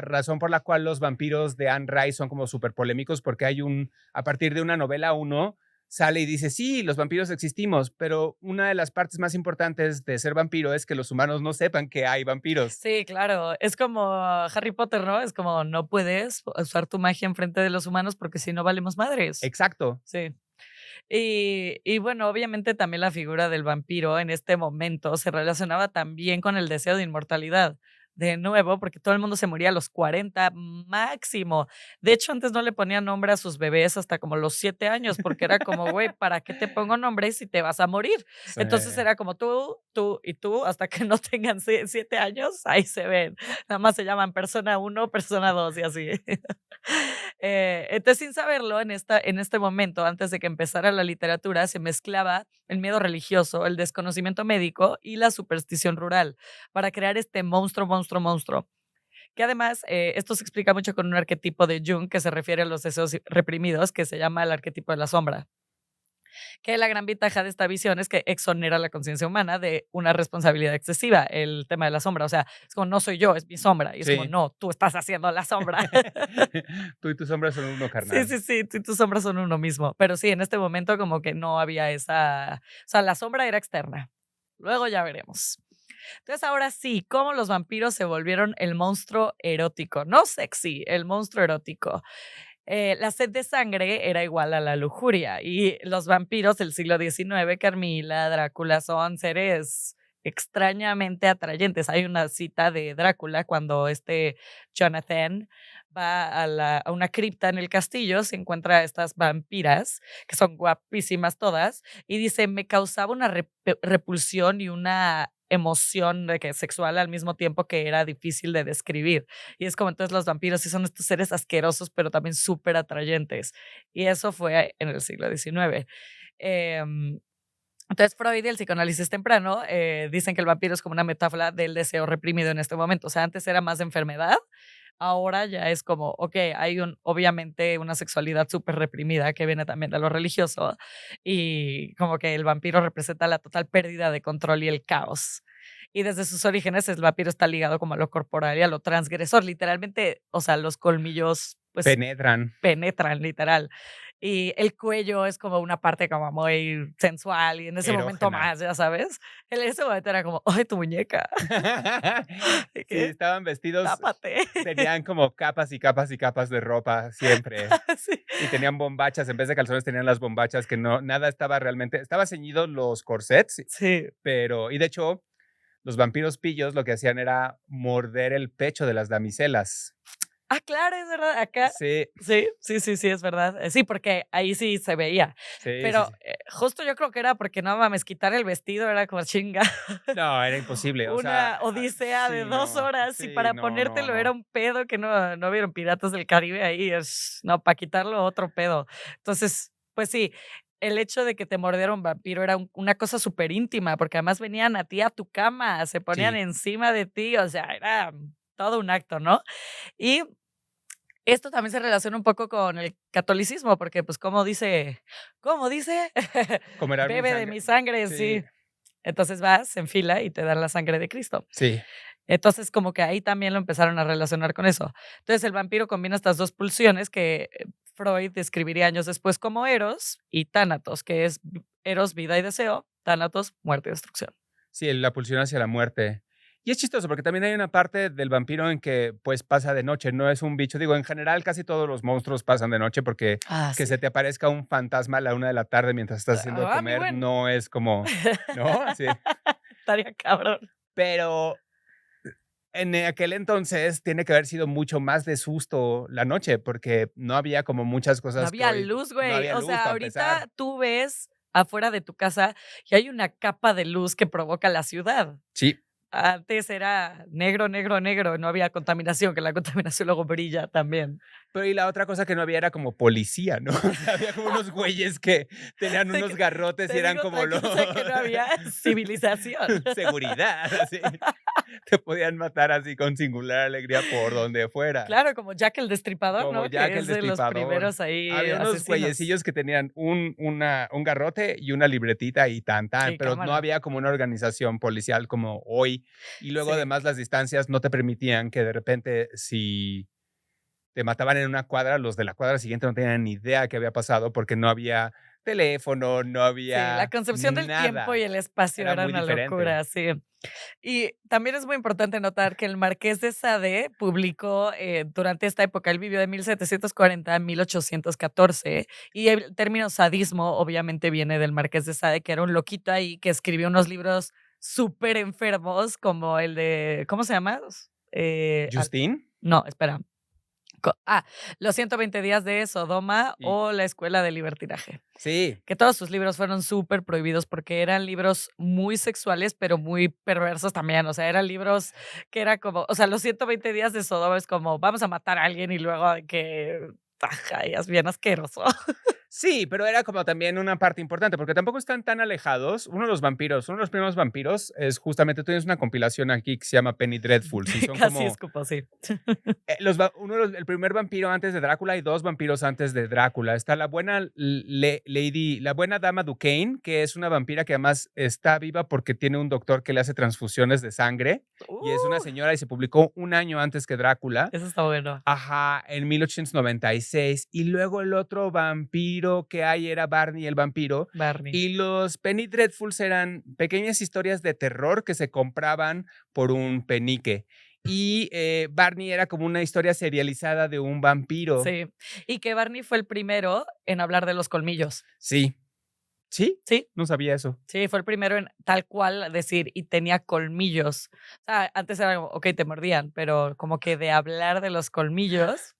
razón por la cual los vampiros de Anne Rice son como súper polémicos, porque a partir de una novela uno sale y dice, sí, los vampiros existimos, pero una de las partes más importantes de ser vampiro es que los humanos no sepan que hay vampiros. Sí, claro. Es como Harry Potter, ¿no? Es como no puedes usar tu magia enfrente de los humanos porque si no valemos madres. Exacto. Sí. Y bueno, obviamente también la figura del vampiro en este momento se relacionaba también con el deseo de inmortalidad. De nuevo, porque todo el mundo se moría a los 40 máximo. De hecho, antes no le ponían nombre a sus bebés hasta como los 7 años, porque era como, güey, ¿para qué te pongo nombre si te vas a morir? Sí. Entonces era como tú y tú, hasta que no tengan 7 años, ahí se ven. Nada más se llaman persona 1, persona 2 y así. Entonces, sin saberlo, en este momento, antes de que empezara la literatura, se mezclaba el miedo religioso, el desconocimiento médico y la superstición rural para crear este monstruo, Que además, esto se explica mucho con un arquetipo de Jung que se refiere a los deseos reprimidos, que se llama el arquetipo de la sombra. Que la gran ventaja de esta visión es que exonera la conciencia humana de una responsabilidad excesiva, el tema de la sombra. O sea, es como, no soy yo, es mi sombra. Y es como, no, tú estás haciendo la sombra. Tú y tu sombra son uno, Sí, carnal. sí, tú y tus sombras son uno mismo. Pero sí, en este momento como que no había esa... O sea, la sombra era externa. Luego ya veremos. Entonces, ahora sí, cómo los vampiros se volvieron el monstruo erótico. No sexy, el monstruo erótico. La sed de sangre era igual a la lujuria y los vampiros del siglo XIX, Carmila, Drácula, son seres extrañamente atrayentes. Hay una cita de Drácula cuando Jonathan va a una cripta en el castillo, se encuentra a estas vampiras, que son guapísimas todas, y dice, me causaba una repulsión y una emoción de que sexual al mismo tiempo que era difícil de describir. Y es como entonces los vampiros sí son estos seres asquerosos, pero también súper atrayentes. Y eso fue en el siglo XIX. Entonces Freud y el psicoanálisis temprano dicen que el vampiro es como una metáfora del deseo reprimido en este momento. O sea, antes era más de enfermedad, ahora ya es como, ok, hay obviamente una sexualidad súper reprimida que viene también de lo religioso y como que el vampiro representa la total pérdida de control y el caos. Y desde sus orígenes el vampiro está ligado como a lo corporal y a lo transgresor, literalmente, o sea, los colmillos pues penetran literal. Y el cuello es como una parte como muy sensual y en ese momento más, ya sabes. En ese momento era como, ¡ay, tu muñeca! Sí, estaban vestidos. Tápate. Tenían como capas y capas y capas de ropa siempre. Sí. Y tenían bombachas, en vez de calzones tenían las bombachas que no, nada estaba realmente, estaba ceñido los corsets. Sí. Pero, y de hecho, los vampiros pillos lo que hacían era morder el pecho de las damiselas. Ah, claro, es verdad. Acá. Sí. Sí, es verdad. Sí, porque ahí sí se veía. Sí, pero sí. Justo yo creo que era porque no mames, quitar el vestido era como chinga. No, era imposible. Una odisea de 2 horas y para ponértelo era un pedo que no vieron Piratas del Caribe ahí. No, para quitarlo otro pedo. Entonces, pues sí, el hecho de que te mordiera un vampiro era una cosa súper íntima, porque además venían a ti a tu cama, se ponían encima de ti, o sea, era todo un acto, ¿no? Y esto también se relaciona un poco con el catolicismo, porque pues ¿cómo dice? Bebe de mi sangre, sí. Entonces vas en fila y te dan la sangre de Cristo. Sí. Entonces como que ahí también lo empezaron a relacionar con eso. Entonces el vampiro combina estas dos pulsiones que Freud describiría años después como Eros y Tánatos, que es Eros, vida y deseo, Tánatos, muerte y destrucción. Sí, la pulsión hacia la muerte. Y es chistoso porque también hay una parte del vampiro en que pues pasa de noche, no es un bicho. Digo, en general casi todos los monstruos pasan de noche porque que se te aparezca un fantasma a la 1 de la tarde mientras estás haciendo de comer no es como, ¿no? Sí. Estaría cabrón. Pero en aquel entonces tiene que haber sido mucho más de susto la noche porque no había como muchas cosas. No había luz, güey. O sea, ahorita tú ves afuera de tu casa y hay una capa de luz que provoca la ciudad. Sí. Antes era negro, no había contaminación, que la contaminación luego brilla también. Pero y la otra cosa que no había era como policía, ¿no? O sea, había como unos güeyes que tenían unos garrotes y eran como los... que no había civilización. Seguridad, así. Te podían matar así con singular alegría por donde fuera. Claro, como Jack el Destripador, como ¿no? Jack que el Destripador. De los primeros ahí había unos güeyecillos que tenían un garrote y una libretita y tan, sí, pero cámara. No había como una organización policial como hoy. Y luego además las distancias no te permitían que de repente si te mataban en una cuadra, los de la cuadra siguiente no tenían ni idea qué había pasado porque no había teléfono, no había la concepción del tiempo y el espacio era una locura, sí. Y también es muy importante notar que el Marqués de Sade publicó durante esta época, él vivió de 1740 a 1814, y el término sadismo obviamente viene del Marqués de Sade, que era un loquito ahí que escribió unos libros súper enfermos como el de, ¿cómo se llama? ¿Justin? No, espera. Los 120 días de Sodoma o La Escuela de Libertinaje. Sí. Que todos sus libros fueron súper prohibidos porque eran libros muy sexuales, pero muy perversos también. O sea, eran libros que era como, o sea, los 120 días de Sodoma es como, vamos a matar a alguien y luego que es bien asqueroso. Sí, pero era como también una parte importante, porque tampoco están tan alejados. Uno de los primeros vampiros es justamente, tú tienes una compilación aquí que se llama Penny Dreadful. Sí, son Casi como escupo, sí. el primer vampiro antes de Drácula y dos vampiros antes de Drácula. Está la buena la buena dama Duquesne, que es una vampira que además está viva porque tiene un doctor que le hace transfusiones de sangre y es una señora y se publicó un año antes que Drácula. Eso está bueno. Ajá, en 1896. Y luego el otro vampiro que hay era Barney el vampiro. Barney. Y los Penny Dreadfuls eran pequeñas historias de terror que se compraban por un penique. Y Barney era como una historia serializada de un vampiro. Sí, y que Barney fue el primero en hablar de los colmillos. Sí. ¿Sí? Sí. No sabía eso. Sí, fue el primero en tal cual decir, y tenía colmillos. O sea, antes era como, ok, te mordían, pero como que de hablar de los colmillos.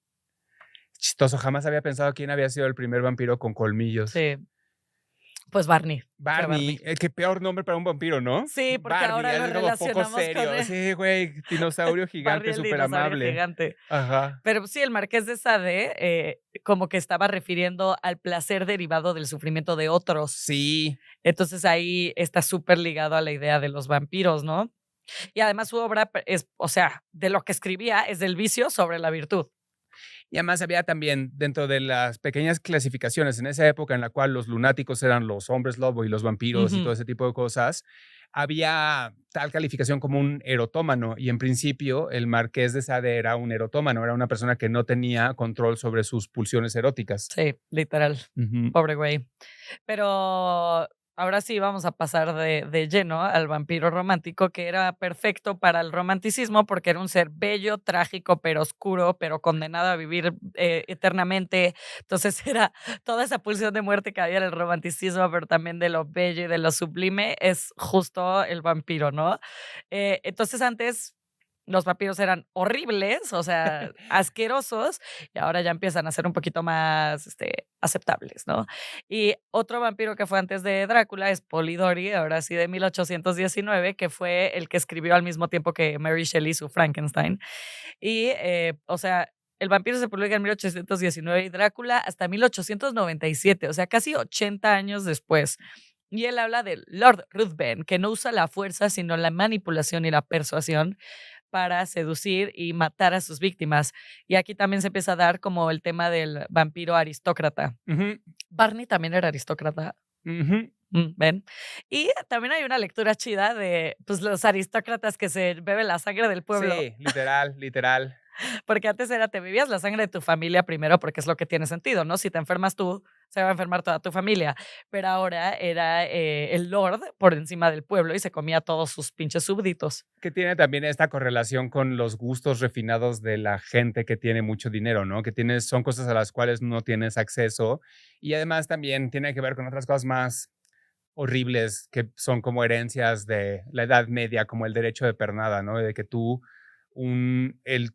Chistoso, jamás había pensado quién había sido el primer vampiro con colmillos. Sí. Pues Barney. Barney, qué peor nombre para un vampiro, ¿no? Sí, porque Barney, ahora lo algo relacionamos poco serio. con él. Sí, güey, dinosaurio gigante, súper amable. Gigante. Ajá. Pero sí, el Marqués de Sade como que estaba refiriendo al placer derivado del sufrimiento de otros. Sí. Entonces ahí está súper ligado a la idea de los vampiros, ¿no? Y además su obra es, o sea, de lo que escribía es del vicio sobre la virtud. Y además había también dentro de las pequeñas clasificaciones en esa época en la cual los lunáticos eran los hombres lobo y los vampiros y todo ese tipo de cosas, había tal calificación como un erotómano y en principio el Marqués de Sade era un erotómano, era una persona que no tenía control sobre sus pulsiones eróticas. Sí, literal. Pobre güey. Pero ahora sí vamos a pasar de lleno al vampiro romántico, que era perfecto para el romanticismo porque era un ser bello, trágico, pero oscuro, pero condenado a vivir eternamente. Entonces era toda esa pulsión de muerte que había en el romanticismo, pero también de lo bello y de lo sublime, es justo el vampiro, ¿no? Entonces antes los vampiros eran horribles, o sea, asquerosos, y ahora ya empiezan a ser un poquito más aceptables, ¿no? Y otro vampiro que fue antes de Drácula es Polidori, ahora sí de 1819, que fue el que escribió al mismo tiempo que Mary Shelley su Frankenstein. Y, o sea, el vampiro se publica en 1819 y Drácula hasta 1897, o sea, casi 80 años después. Y él habla de Lord Ruthven, que no usa la fuerza, sino la manipulación y la persuasión para seducir y matar a sus víctimas. Y aquí también se empieza a dar como el tema del vampiro aristócrata. Barney también era aristócrata. ¿Ven? Y también hay una lectura chida de pues, los aristócratas que se beben la sangre del pueblo. Sí, literal, literal. Porque antes era, te bebías la sangre de tu familia primero porque es lo que tiene sentido, ¿no? Si te enfermas tú, se va a enfermar toda tu familia. Pero ahora era el lord por encima del pueblo y se comía a todos sus pinches súbditos. Que tiene también esta correlación con los gustos refinados de la gente que tiene mucho dinero, ¿no? Que son cosas a las cuales no tienes acceso. Y además también tiene que ver con otras cosas más horribles que son como herencias de la Edad Media, como el derecho de pernada, ¿no? De que tú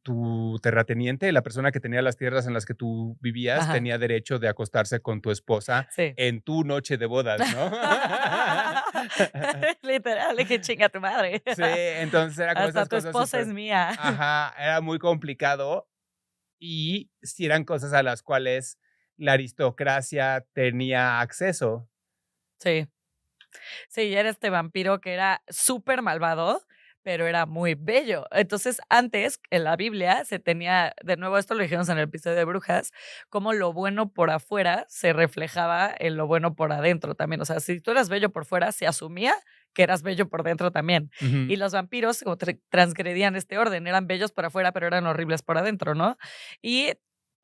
tu terrateniente, la persona que tenía las tierras en las que tú vivías, tenía derecho de acostarse con tu esposa en tu noche de bodas, ¿no? Literal, que chinga tu madre. Sí, entonces era como hasta tu esposa es mía. Ajá, era muy complicado y sí eran cosas a las cuales la aristocracia tenía acceso. Sí. Sí, era este vampiro que era súper malvado, pero era muy bello. Entonces, antes, en la Biblia, se tenía, de nuevo, esto lo dijimos en el episodio de Brujas, como lo bueno por afuera se reflejaba en lo bueno por adentro también. O sea, si tú eras bello por fuera, se asumía que eras bello por dentro también. Y los vampiros como transgredían este orden, eran bellos por afuera, pero eran horribles por adentro, ¿no? Y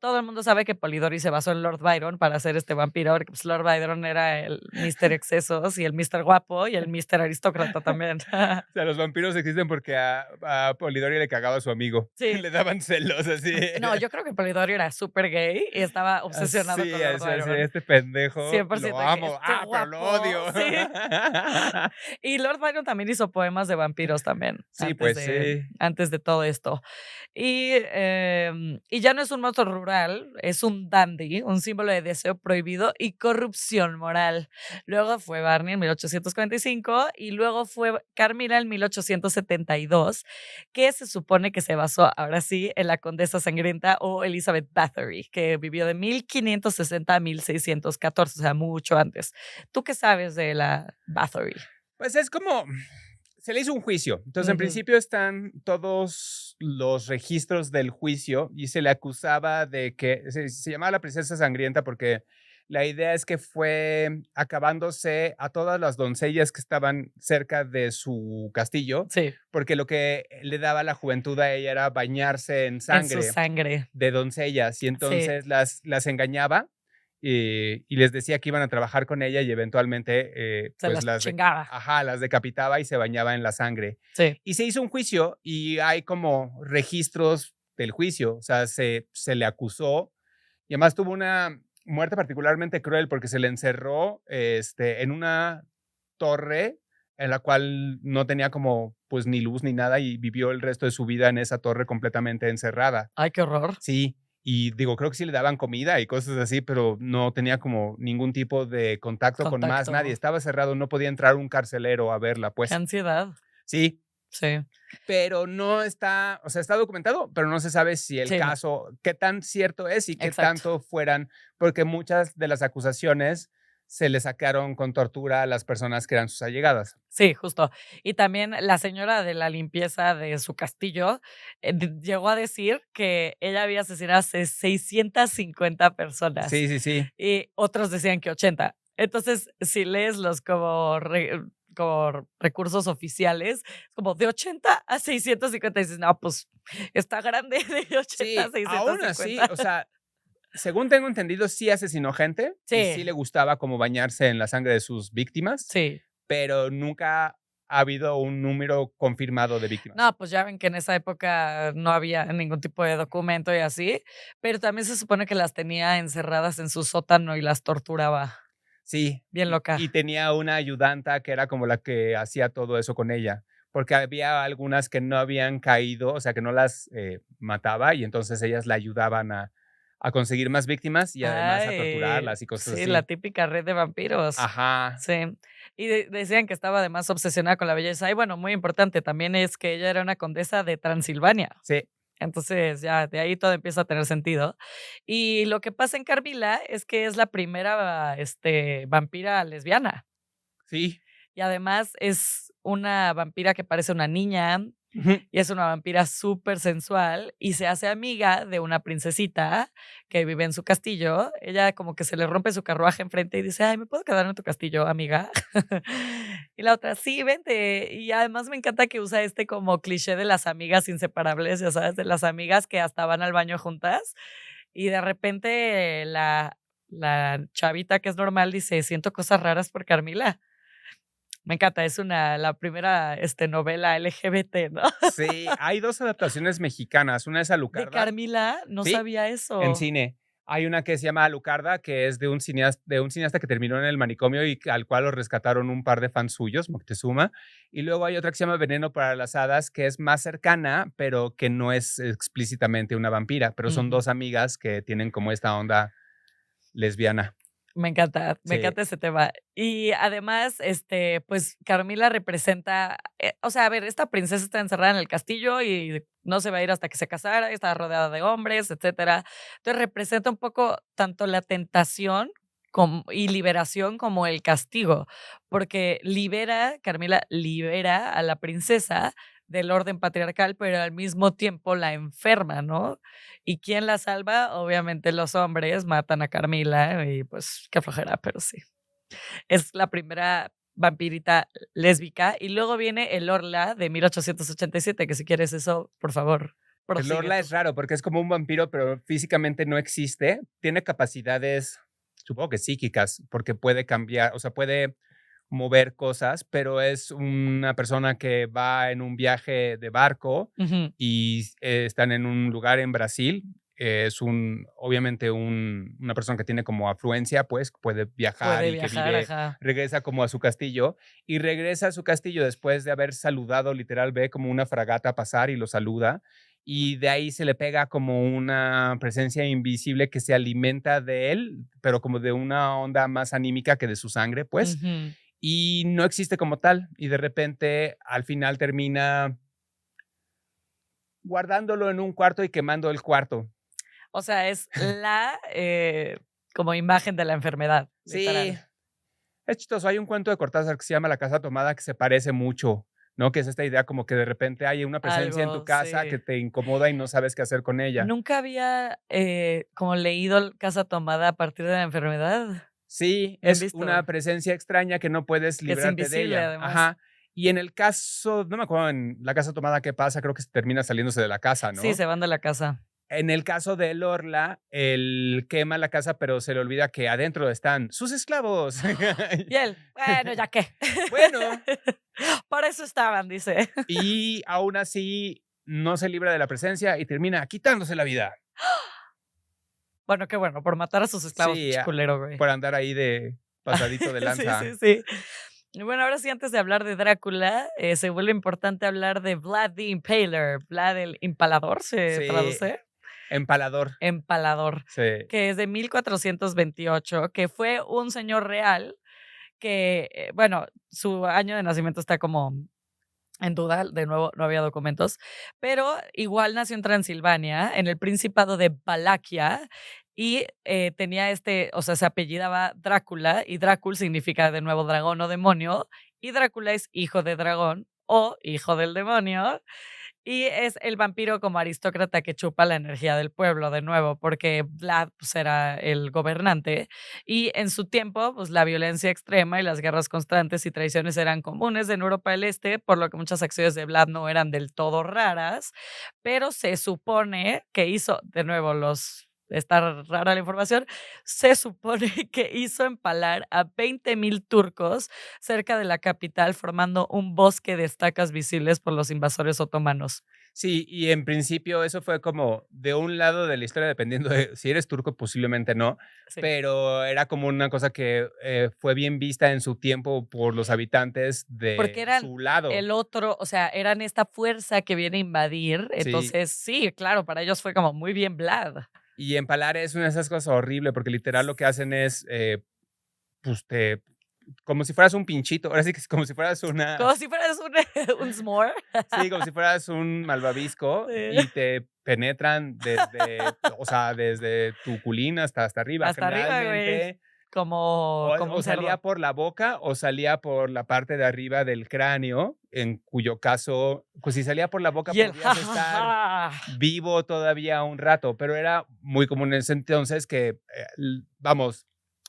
todo el mundo sabe que Polidori se basó en Lord Byron para hacer este vampiro, porque pues, Lord Byron era el Mr. Excesos y el Mr. Guapo y el Mr. Aristócrata también. O sea, los vampiros existen porque a Polidori le cagaba a su amigo. Sí. Le daban celos, así. No, yo creo que Polidori era súper gay y estaba obsesionado con Lord Byron. Sí, este pendejo 100% lo amo. Pero lo odio. Sí. Y Lord Byron también hizo poemas de vampiros también. Sí, pues sí. Antes de todo esto. Y ya no es un monstruo rural moral, es un dandy, un símbolo de deseo prohibido y corrupción moral. Luego fue Barney en 1845 y luego fue Carmila en 1872, que se supone que se basó, ahora sí, en la Condesa Sangrienta o Elizabeth Bathory, que vivió de 1560 a 1614, o sea, mucho antes. ¿Tú qué sabes de la Bathory? Pues es como, se le hizo un juicio. Entonces, en principio están todos los registros del juicio y se le acusaba de que se llamaba la princesa sangrienta porque la idea es que fue acabándose a todas las doncellas que estaban cerca de su castillo, Sí, porque lo que le daba la juventud a ella era bañarse en en su sangre sangre. de doncellas y Sí, entonces las engañaba y les decía que iban a trabajar con ella y eventualmente se pues las chingaba. las decapitaba y se bañaba en la sangre. Sí. Y se hizo un juicio y hay como registros del juicio, o sea, se le acusó y además tuvo una muerte particularmente cruel porque se le encerró en una torre en la cual no tenía como pues ni luz ni nada y vivió el resto de su vida en esa torre completamente encerrada. Ay, qué horror. Sí, y digo, creo que sí le daban comida y cosas así, pero no tenía como ningún tipo de contacto con más nadie. Estaba cerrado, no podía entrar un carcelero a verla, Qué pues. ansiedad. Sí, Sí, pero no está, o sea, está documentado, pero no se sabe si el sí, no, caso, qué tan cierto es y qué exacto. tanto fueran, porque muchas de las acusaciones se le sacaron con tortura a las personas que eran sus allegadas. Sí, justo. Y también la señora de la limpieza de su castillo llegó a decir que ella había asesinado a 650 personas Sí, sí, sí. y otros decían que 80. Entonces, si lees los como recursos oficiales, es como de 80 a 650, y dices, no, pues está grande de 80 a Sí, aún así, 650. o sea, según tengo entendido, sí asesinó gente y Sí, sí le gustaba como bañarse en la sangre de sus víctimas, sí. pero nunca ha habido un número confirmado de víctimas. No, pues ya ven que en esa época no había ningún tipo de documento y así, pero también se supone que las tenía encerradas en su sótano y las torturaba. Sí, Bien y loca. tenía una ayudanta que era como la que hacía todo eso con ella, porque había algunas que no habían caído, o sea, que no las mataba y entonces ellas la ayudaban a conseguir más víctimas y además a Ay, torturarlas y cosas sí, la así. típica red de vampiros. Ajá, Sí. Y decían que estaba además obsesionada con la belleza. Y bueno, muy importante también es que ella era una condesa de Transilvania. sí, Entonces, ya de ahí todo empieza a tener sentido. Y lo que pasa en Carmila es que es la primera, vampira lesbiana. sí. Y además es una vampira que parece una niña, Ujú. y es una vampira súper sensual, y se hace amiga de una princesita que vive en su castillo. Ella como que se le rompe su carruaje enfrente y dice: "Ay, ¿me puedo quedar en tu castillo, amiga?". Y la otra: "Sí, vente". Y además me encanta que usa como cliché de las amigas inseparables, ya sabes, de las amigas que hasta van al baño juntas, y de repente la chavita que es normal dice: "Siento cosas raras por Carmila". Me encanta, es la primera, novela LGBT, ¿no? Sí, hay 2 adaptaciones mexicanas, una es De Alucarda, Carmila, no sí, sabía en eso. cine. Hay una que se llama Alucarda, que es de un cineasta que terminó en el manicomio y al cual lo rescataron un par de fans suyos, Moctezuma. Y luego hay otra que se llama Veneno para las hadas, que es más cercana, pero que no es explícitamente una vampira, pero son Ujú. 2 amigas que tienen como esta onda lesbiana. Me Sí, encanta ese tema. Y además, pues Carmila representa, o sea, a ver, esta princesa está encerrada en el castillo y no se va a ir hasta que se casara, está rodeada de hombres, etcétera. Entonces representa un poco tanto la tentación y liberación como el castigo, porque Carmila libera a la princesa del orden patriarcal, pero al mismo tiempo la enferma, ¿no? ¿Y quién la salva? Obviamente los hombres matan a Carmila y pues qué flojera, pero sí. Es la primera vampirita lésbica y luego viene el Orla de 1887, que si quieres eso, por favor, el prosigue Orla tú. es raro porque es como un vampiro, pero físicamente no existe. Tiene capacidades, supongo que psíquicas, porque puede cambiar, o sea, puede mover cosas, pero es una persona que va en un viaje de barco Ujú. y están en un lugar en Brasil. Es obviamente una persona que tiene como afluencia, pues puede viajar Puede y que viajar, vive, ajá. regresa como a su castillo y regresa a su castillo después de haber saludado, literal, ve como una fragata pasar y lo saluda y de ahí se le pega como una presencia invisible que se alimenta de él, pero como de una onda más anímica que de su sangre, pues, y no existe como tal, y de repente al final termina guardándolo en un cuarto y quemando el cuarto. O sea, es la como imagen de la enfermedad, Sí, literal. es chistoso. Hay un cuento de Cortázar que se llama La casa tomada que se parece mucho, ¿no? Que es esta idea como que de repente hay una presencia en tu Algo, casa que sí. te incomoda y no sabes qué hacer con ella. Nunca había como leído Casa Tomada a partir de la enfermedad. Sí, Bien es una visto. presencia extraña que no puedes Que es librarte de invisible, ella. además. Ajá. Y en el caso, no me acuerdo en la casa tomada qué pasa, creo que termina saliéndose de la casa, Sí, ¿no? se van de la casa. En el caso de Elorla, él quema la casa, pero se le olvida que adentro están sus esclavos. Y él, bueno, ya qué. Bueno, Para eso estaban, dice. y aún así no se libra de la presencia y termina quitándose la vida. Bueno, qué bueno, por matar a sus esclavos, Sí, pinche culero, güey. por andar ahí de pasadito de Sí, sí, lanza. sí. Y bueno, ahora sí, antes de hablar de Drácula, se vuelve importante hablar de Vlad the Impaler. Vlad el Impalador, ¿se Sí, traduce? empalador. Empalador, Sí. que es de 1428, que fue un señor real que, bueno, su año de nacimiento está como en duda, de nuevo, no había documentos, pero igual nació en Transilvania, en el Principado de Valaquia, y tenía o sea, se apellidaba Drácula, y Drácul significa de nuevo dragón o demonio, y Drácula es hijo de dragón o hijo del demonio, y es el vampiro como aristócrata que chupa la energía del pueblo de nuevo, porque Vlad pues, era el gobernante y en su tiempo pues la violencia extrema y las guerras constantes y traiciones eran comunes en Europa del Este, por lo que muchas acciones de Vlad no eran del todo raras, pero se supone que hizo de nuevo está rara la información, se supone que hizo empalar a 20,000 turcos cerca de la capital, formando un bosque de estacas visibles por los invasores otomanos. Sí, y en principio eso fue como de un lado de la historia, dependiendo de si eres turco, posiblemente no, Sí. pero era como una cosa que fue bien vista en su tiempo por los habitantes Porque de eran su lado. el otro, o sea, eran esta fuerza que viene a invadir. Sí, Entonces, sí, claro, para ellos fue como muy bien Vlad. y empalar es una de esas cosas horribles porque literal lo que hacen es, pues como si fueras un pinchito, ahora sí que es como si fueras una, Como si fueras un, un s'more. sí, como si fueras un malvavisco Sí. y te penetran desde, o sea, desde tu culín hasta arriba. Hasta arriba, güey. Generalmente Como o un salía cerdo. por la boca o salía por la parte de arriba del cráneo, en cuyo caso, pues si salía por la boca Y el podías ja, ja, estar ja. vivo todavía un rato, pero era muy común en ese entonces que, vamos,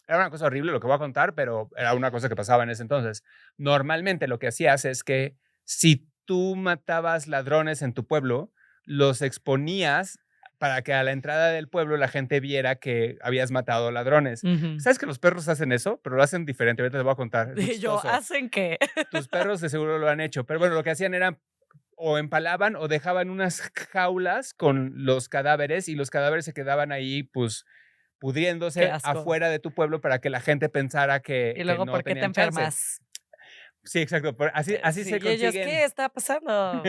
era una cosa horrible lo que voy a contar, pero era una cosa que pasaba en ese entonces. Normalmente lo que hacías es que si tú matabas ladrones en tu pueblo, los exponías para que a la entrada del pueblo la gente viera que habías matado ladrones. Ujú. ¿Sabes que los perros hacen eso? Pero lo hacen diferente. Ahorita te voy a contar. Es muy Y yo, chistoso. ¿hacen qué? Tus perros de seguro lo han hecho. Pero bueno, lo que hacían era o empalaban o dejaban unas jaulas con los cadáveres y los cadáveres se quedaban ahí, pues, Qué pudriéndose asco. afuera de tu pueblo para que la gente pensara Y que luego, no ¿por qué te tenían chance. enfermas? Sí, exacto. Así Sí, se y ellos, ¿qué consiguen. está pasando?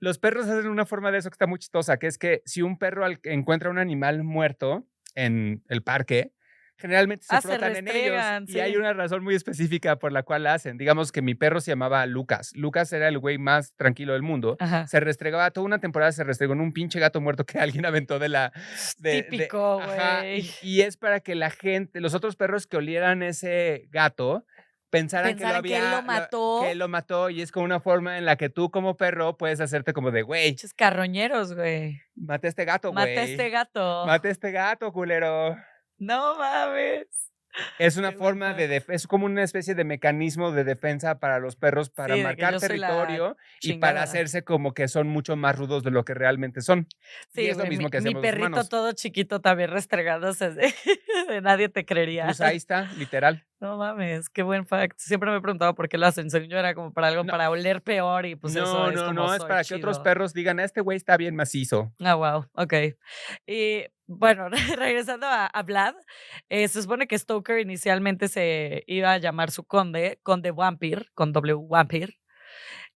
Los perros hacen una forma de eso que está muy chistosa, que es que si un perro encuentra un animal muerto en el parque, generalmente se Se frotan en ellos restregan, y hay sí. una razón muy específica por la cual la hacen. Digamos que mi perro se llamaba Lucas. Lucas era el güey más tranquilo del mundo. Ajá. Se restregaba toda una temporada, se restregó en un pinche gato muerto que alguien aventó de la... Típico, ajá, güey. y es para que la gente, los otros perros que olieran ese gato, pensaran que Pensaran que él lo que mató. él lo mató y es como una forma en la que tú como perro puedes hacerte como de, güey, Pinches carroñeros, güey. mate a este gato, Mata a este güey. gato. Mate a este gato, culero. No mames. Es una Qué buen forma fact. es como una especie de mecanismo de defensa para los perros para Sí, de que marcar yo soy la territorio y para chingada. hacerse como que son mucho más rudos de lo que realmente son. Y Sí, es lo güey, mismo que mi hacemos los perrito humanos. todo chiquito también restregándose de nadie te creería. Pues ahí está, literal. No mames, qué buen fact. Siempre me he preguntado por qué lo hacen. Según yo era como para algo No, para oler peor y pues eso no, es no, como no, es soy para que otros chido. perros digan, este güey está bien macizo. Ah, wow, okey. Y bueno, regresando a Vlad, se supone que Stoker inicialmente se iba a llamar su conde Vampir, con W, Vampir,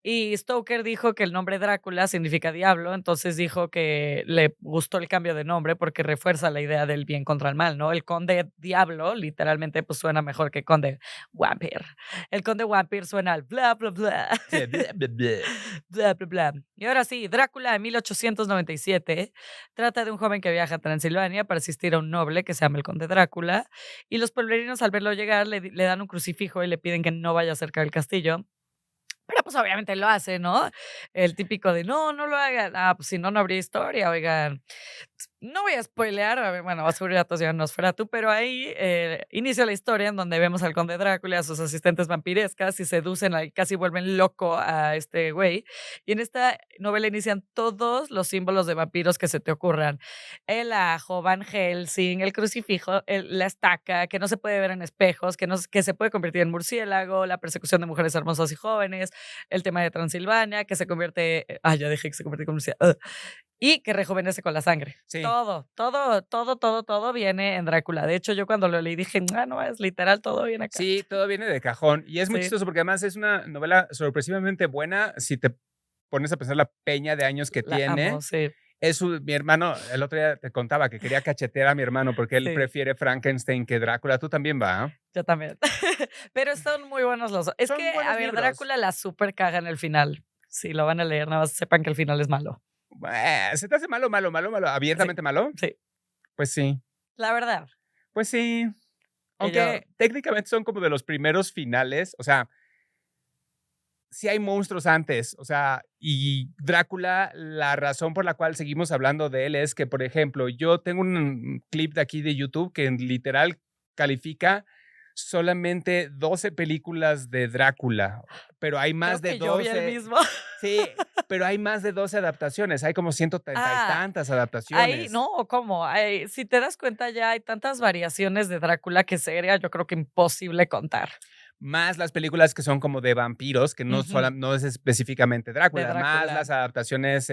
Y Stoker dijo que el nombre Drácula significa diablo, entonces dijo que le gustó el cambio de nombre porque refuerza la idea del bien contra el mal, ¿no? El conde diablo, literalmente, pues suena mejor que conde vampir. El conde vampir suena al bla, bla, bla. Sí, bla, bla, bla. Bla, bla, bla. Y ahora sí, Drácula de 1897 trata de un joven que viaja a Transilvania para asistir a un noble que se llama el conde Drácula, y los pueblerinos al verlo llegar le dan un crucifijo y le piden que no vaya cerca del castillo. Pero, pues, obviamente lo hace, ¿no? El típico de: "No, no lo hagan". Ah, pues, si no, no habría historia, oigan. No voy a spoilear, a ver, bueno, va a subir datos ya Nosferatu, pero ahí, inicia la historia en donde vemos al conde Drácula y a sus asistentes vampirescas y seducen y casi vuelven loco a este güey. Y en esta novela inician todos los símbolos de vampiros que se te ocurran. El ajo, Van Helsing, el crucifijo, la estaca, que no se puede ver en espejos, que se puede convertir en murciélago, la persecución de mujeres hermosas y jóvenes, el tema de Transilvania, que se convierte, ya dije que se convierte en murciélago, y que rejuvenece con la sangre. Sí. Todo viene en Drácula. De hecho, yo cuando lo leí dije: no, es literal, todo viene acá. Sí, todo viene de cajón. Y es muy Sí. chistoso porque además es una novela sorpresivamente buena si te pones a pensar la peña de años que La tiene. amo, sí. Mi hermano, el otro día te contaba que quería cachetear a mi hermano porque él Sí. prefiere Frankenstein que Drácula. Tú también, ¿va? Yo también. Pero son muy buenos los dos. Es Son que, buenos a ver, libros. Drácula la super caga en el final. Si lo van a leer, nada más sepan que el final es malo. ¿Se te hace malo? ¿Abiertamente malo? Sí, Pues sí. la verdad. Pues sí. Y Aunque técnicamente son como de los primeros finales. O sea, sí hay monstruos antes. O sea, y Drácula, la razón por la cual seguimos hablando de él es que, por ejemplo, yo tengo un clip de aquí de YouTube que literal califica solamente 12 películas de Drácula, pero hay más Creo de que yo vi 12. el mismo. Sí, pero hay más de 12 adaptaciones. Hay como 130 y tantas adaptaciones. Ahí, no, ¿cómo? Si te das cuenta, ya hay tantas variaciones de Drácula que sería, yo creo que imposible contar. Más las películas que son como de vampiros, que no, Ujú. no es específicamente Drácula, De Drácula. más las adaptaciones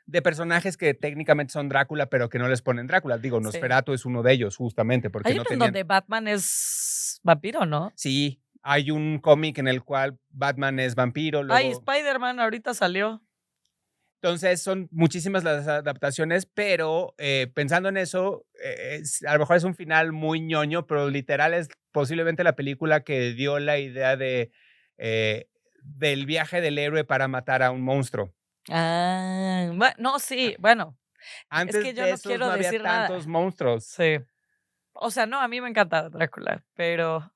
de personajes que técnicamente son Drácula, pero que no les ponen Drácula. Digo, Sí. Nosferatu es uno de ellos, justamente, porque Hay no uno en tenían... donde Batman es vampiro, ¿no? Sí, hay un cómic en el cual Batman es vampiro, luego... Ay, Spider-Man ahorita salió. Entonces, son muchísimas las adaptaciones, pero pensando en eso, a lo mejor es un final muy ñoño, pero literal es posiblemente la película que dio la idea del viaje del héroe para matar a un monstruo. No, sí, bueno. Antes Es que yo de no esos quiero no había decir tantos nada. monstruos. Sí. O sea, no, a mí me encanta Drácula, pero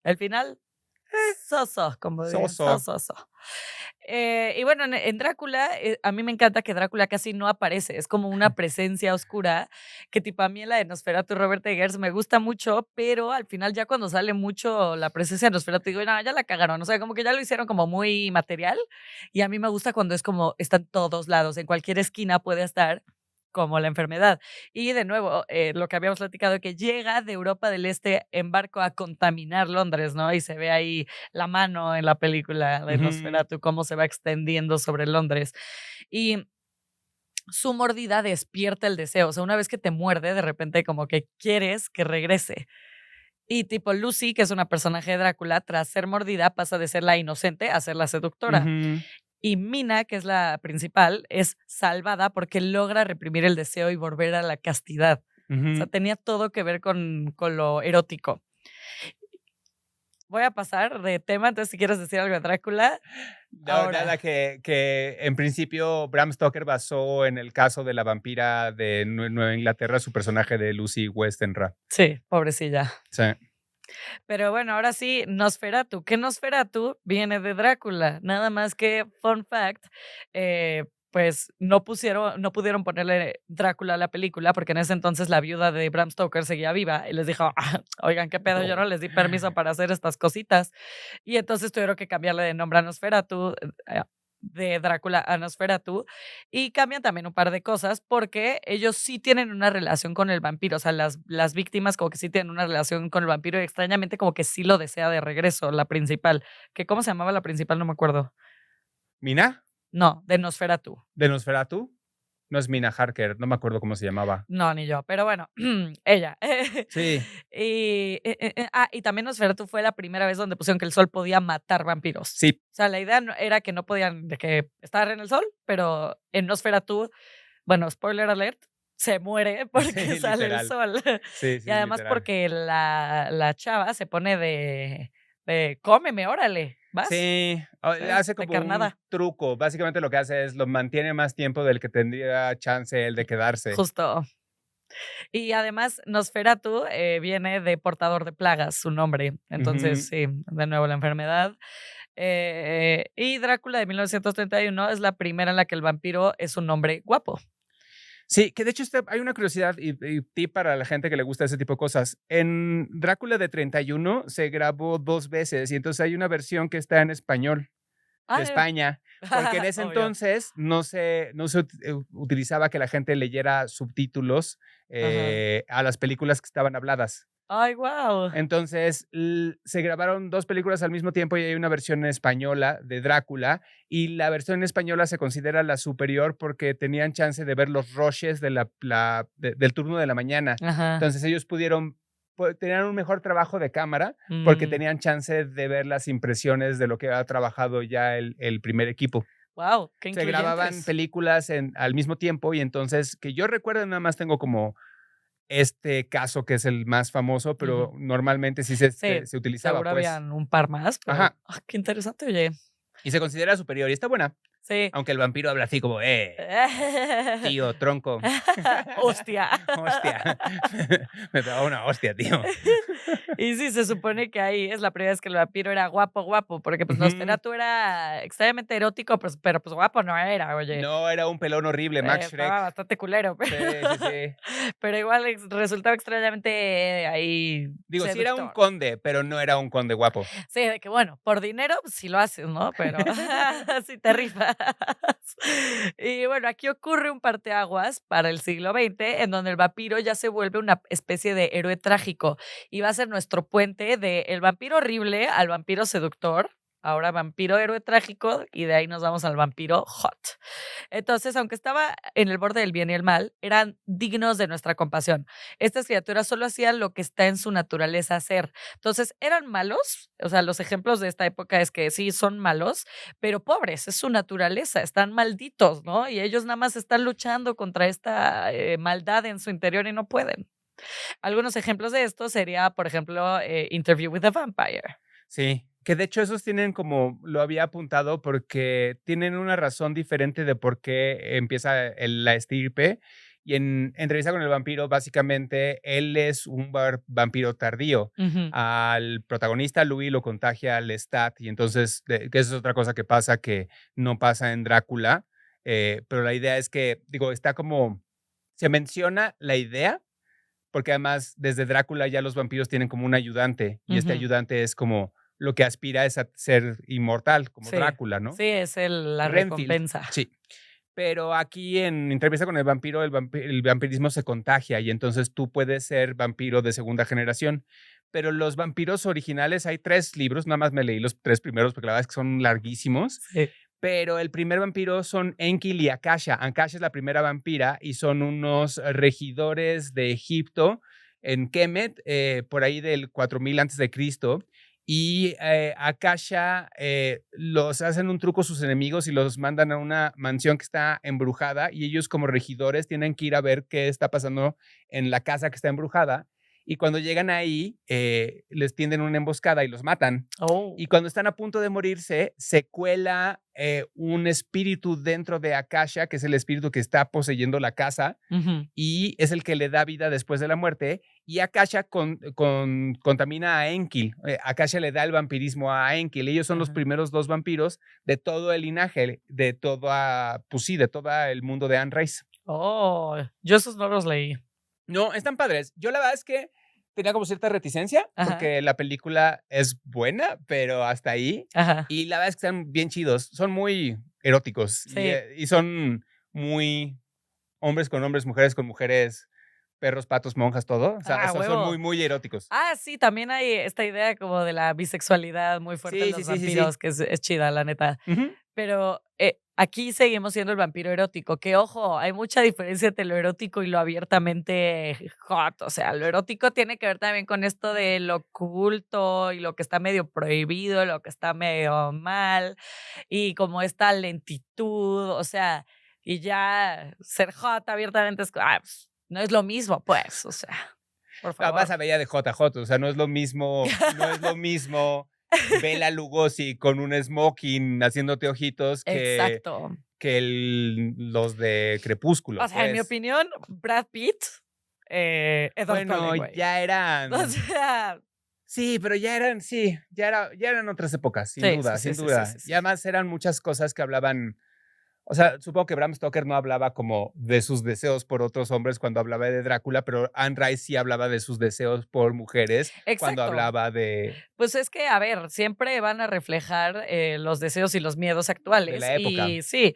el final, soso, como dirían, Soso. soso. Y bueno, en Drácula, a mí me encanta que Drácula casi no aparece, es como una presencia oscura, que tipo a mí en la de Nosferatu y Robert Eggers me gusta mucho, pero al final ya cuando sale mucho la presencia de Nosferatu, digo, no, ya la cagaron, o sea, como que ya lo hicieron como muy material, y a mí me gusta cuando es como, está en todos lados, en cualquier esquina puede estar, como la enfermedad. Y de nuevo, lo que habíamos platicado, que llega de Europa del Este en barco a contaminar Londres, ¿no? Y se ve ahí la mano en la película de Nosferatu, cómo se va extendiendo sobre Londres. Y su mordida despierta el deseo. O sea, una vez que te muerde, de repente como que quieres que regrese. Y tipo Lucy, que es una personaje de Drácula, tras ser mordida pasa de ser la inocente a ser la seductora. Y Mina, que es la principal, es salvada porque logra reprimir el deseo y volver a la castidad. O sea, tenía todo que ver con lo erótico. Voy a pasar de tema, entonces si quieres decir algo de Drácula. Nada, que en principio Bram Stoker basó en el caso de la vampira de Nueva Inglaterra, su personaje de Lucy Westenra. Sí, pobrecilla. Sí. Pero bueno, ahora sí, Nosferatu. ¿Qué Nosferatu viene de Drácula? Nada más que, fun fact, pues no pudieron ponerle Drácula a la película porque en ese entonces la viuda de Bram Stoker seguía viva y les dijo, oigan, qué pedo, yo no les di permiso para hacer estas cositas. Y entonces tuvieron que cambiarle de nombre a Nosferatu, de Drácula a Nosferatu, y cambian también un par de cosas porque ellos sí tienen una relación con el vampiro, o sea, las víctimas como que sí tienen una relación con el vampiro y extrañamente como que sí lo desea de regreso, la principal, que ¿cómo se llamaba la principal? No me acuerdo. ¿Mina? No, de Nosferatu. ¿De Nosferatu? No es Mina Harker, no me acuerdo cómo se llamaba. No, ni yo, pero bueno, ella. Sí. Y también Nosferatu fue la primera vez donde pusieron que el sol podía matar vampiros. Sí. O sea, la idea era que no podían, de que estar en el sol, pero en Nosferatu, bueno, spoiler alert, se muere porque Sí, sale literal. el sol. Sí, Y además literal. porque la chava se pone de cómeme, órale, ¿vas? Sí, hace como un truco. Básicamente lo que hace es lo mantiene más tiempo del que tendría chance él de quedarse. Justo. Y además, Nosferatu viene de portador de plagas, su nombre. Entonces, sí, de nuevo la enfermedad. Y Drácula de 1931 es la primera en la que el vampiro es un hombre guapo. Sí, que de hecho hay una curiosidad y tip para la gente que le gusta ese tipo de cosas. En Drácula de 31 se grabó 2 veces y entonces hay una versión que está en español de España, porque en ese entonces no se utilizaba que la gente leyera subtítulos a las películas que estaban habladas. ¡Ay, wow! Entonces, se grabaron 2 películas al mismo tiempo y hay una versión española de Drácula y la versión española se considera la superior porque tenían chance de ver los rushes de del turno de la mañana. Ajá. Entonces, ellos tenían un mejor trabajo de cámara porque tenían chance de ver las impresiones de lo que ha trabajado ya el primer equipo. ¡Wow! ¡Qué Se grababan películas al mismo tiempo y entonces, que yo recuerdo, nada más tengo como este caso que es el más famoso, pero normalmente sí se utilizaba. Seguro habían un par más, pero Ajá. Qué interesante, oye. Y se considera superior y está buena. Sí. Aunque el vampiro habla así como, tío, tronco. Hostia. Hostia. Me pegaba una hostia, tío. Y sí, se supone que ahí es la primera vez que el vampiro era guapo, porque pues Nosferatu era extremadamente erótico, pero pues guapo no era, oye. No, era un pelón horrible, Max Schreck. Estaba bastante culero. Sí. Pero igual resultaba extrañamente ahí Digo, seductor. Sí era un conde, pero no era un conde guapo. Sí, de que bueno, por dinero pues, sí lo haces, ¿no? Pero sí te rifas. Y bueno, aquí ocurre un parteaguas para el siglo XX, en donde el vampiro ya se vuelve una especie de héroe trágico y va a ser nuestro puente de el vampiro horrible al vampiro seductor. Ahora vampiro héroe trágico y de ahí nos vamos al vampiro hot. Entonces, aunque estaba en el borde del bien y el mal, eran dignos de nuestra compasión. Estas criaturas solo hacían lo que está en su naturaleza hacer. Entonces, eran malos. O sea, los ejemplos de esta época es que sí, son malos, pero pobres, es su naturaleza, están malditos, ¿no? Y ellos nada más están luchando contra esta maldad en su interior y no pueden. Algunos ejemplos de esto sería, por ejemplo, Interview with a Vampire. Sí, que de hecho esos tienen como, lo había apuntado, porque tienen una razón diferente de por qué empieza la estirpe. Y en Entrevista con el vampiro, básicamente, él es un vampiro tardío. Al protagonista, Louis, lo contagia al Lestat. Y entonces, que eso es otra cosa que pasa que no pasa en Drácula. Pero la idea es que, digo, está como, se menciona la idea, porque además desde Drácula ya los vampiros tienen como un ayudante. Y este ayudante es como lo que aspira es a ser inmortal, como Drácula, ¿no? Sí, es la Renfield, recompensa. Sí. Pero aquí en Entrevista con el vampiro, el vampirismo se contagia y entonces tú puedes ser vampiro de segunda generación. Pero los vampiros originales, hay 3 libros, nada más me leí los 3 primeros porque la verdad es que son larguísimos. Sí. Pero el primer vampiro son Enkil y Akasha. Akasha es la primera vampira y son unos regidores de Egipto en Kemet, por ahí del 4000 a.C. Y Akasha los hacen un truco sus enemigos y los mandan a una mansión que está embrujada y ellos como regidores tienen que ir a ver qué está pasando en la casa que está embrujada. Y cuando llegan ahí, les tienden una emboscada y los matan. Y cuando están a punto de morirse, se cuela un espíritu dentro de Akasha, que es el espíritu que está poseyendo la casa, y es el que le da vida después de la muerte. Y Akasha contamina a Enkil. Akasha le da el vampirismo a Enkil. Ellos son los primeros 2 vampiros de todo el linaje, de todo el mundo de Anne Rice. Yo esos no los leí. No, están padres. Yo la verdad es que tenía como cierta reticencia porque la película es buena, pero hasta ahí. Y la verdad es que están bien chidos. Son muy eróticos y son muy hombres con hombres, mujeres con mujeres, perros, patos, monjas, todo. O sea, son muy, muy eróticos. Sí, también hay esta idea como de la bisexualidad muy fuerte en los vampiros, que es chida, la neta. Pero Aquí seguimos siendo el vampiro erótico, que ojo, hay mucha diferencia entre lo erótico y lo abiertamente hot. O sea, lo erótico tiene que ver también con esto de lo oculto y lo que está medio prohibido, lo que está medio mal y como esta lentitud, o sea, y ya ser hot abiertamente pues, no es lo mismo, pues, o sea, por favor. Vas a Bella de JJ, o sea, no es lo mismo Bela Lugosi con un smoking haciendo ojitos Exacto. que los de Crepúsculo. O sea, en mi opinión, Brad Pitt, Edward bueno, Cullen, güey. ya eran. O sea, sí, pero ya eran otras épocas, sin duda. Sí. Y además eran muchas cosas que hablaban. O sea, supongo que Bram Stoker no hablaba como de sus deseos por otros hombres cuando hablaba de Drácula, pero Anne Rice sí hablaba de sus deseos por mujeres cuando hablaba de... Pues es que, a ver, siempre van a reflejar los deseos y los miedos actuales. De la época. Y sí,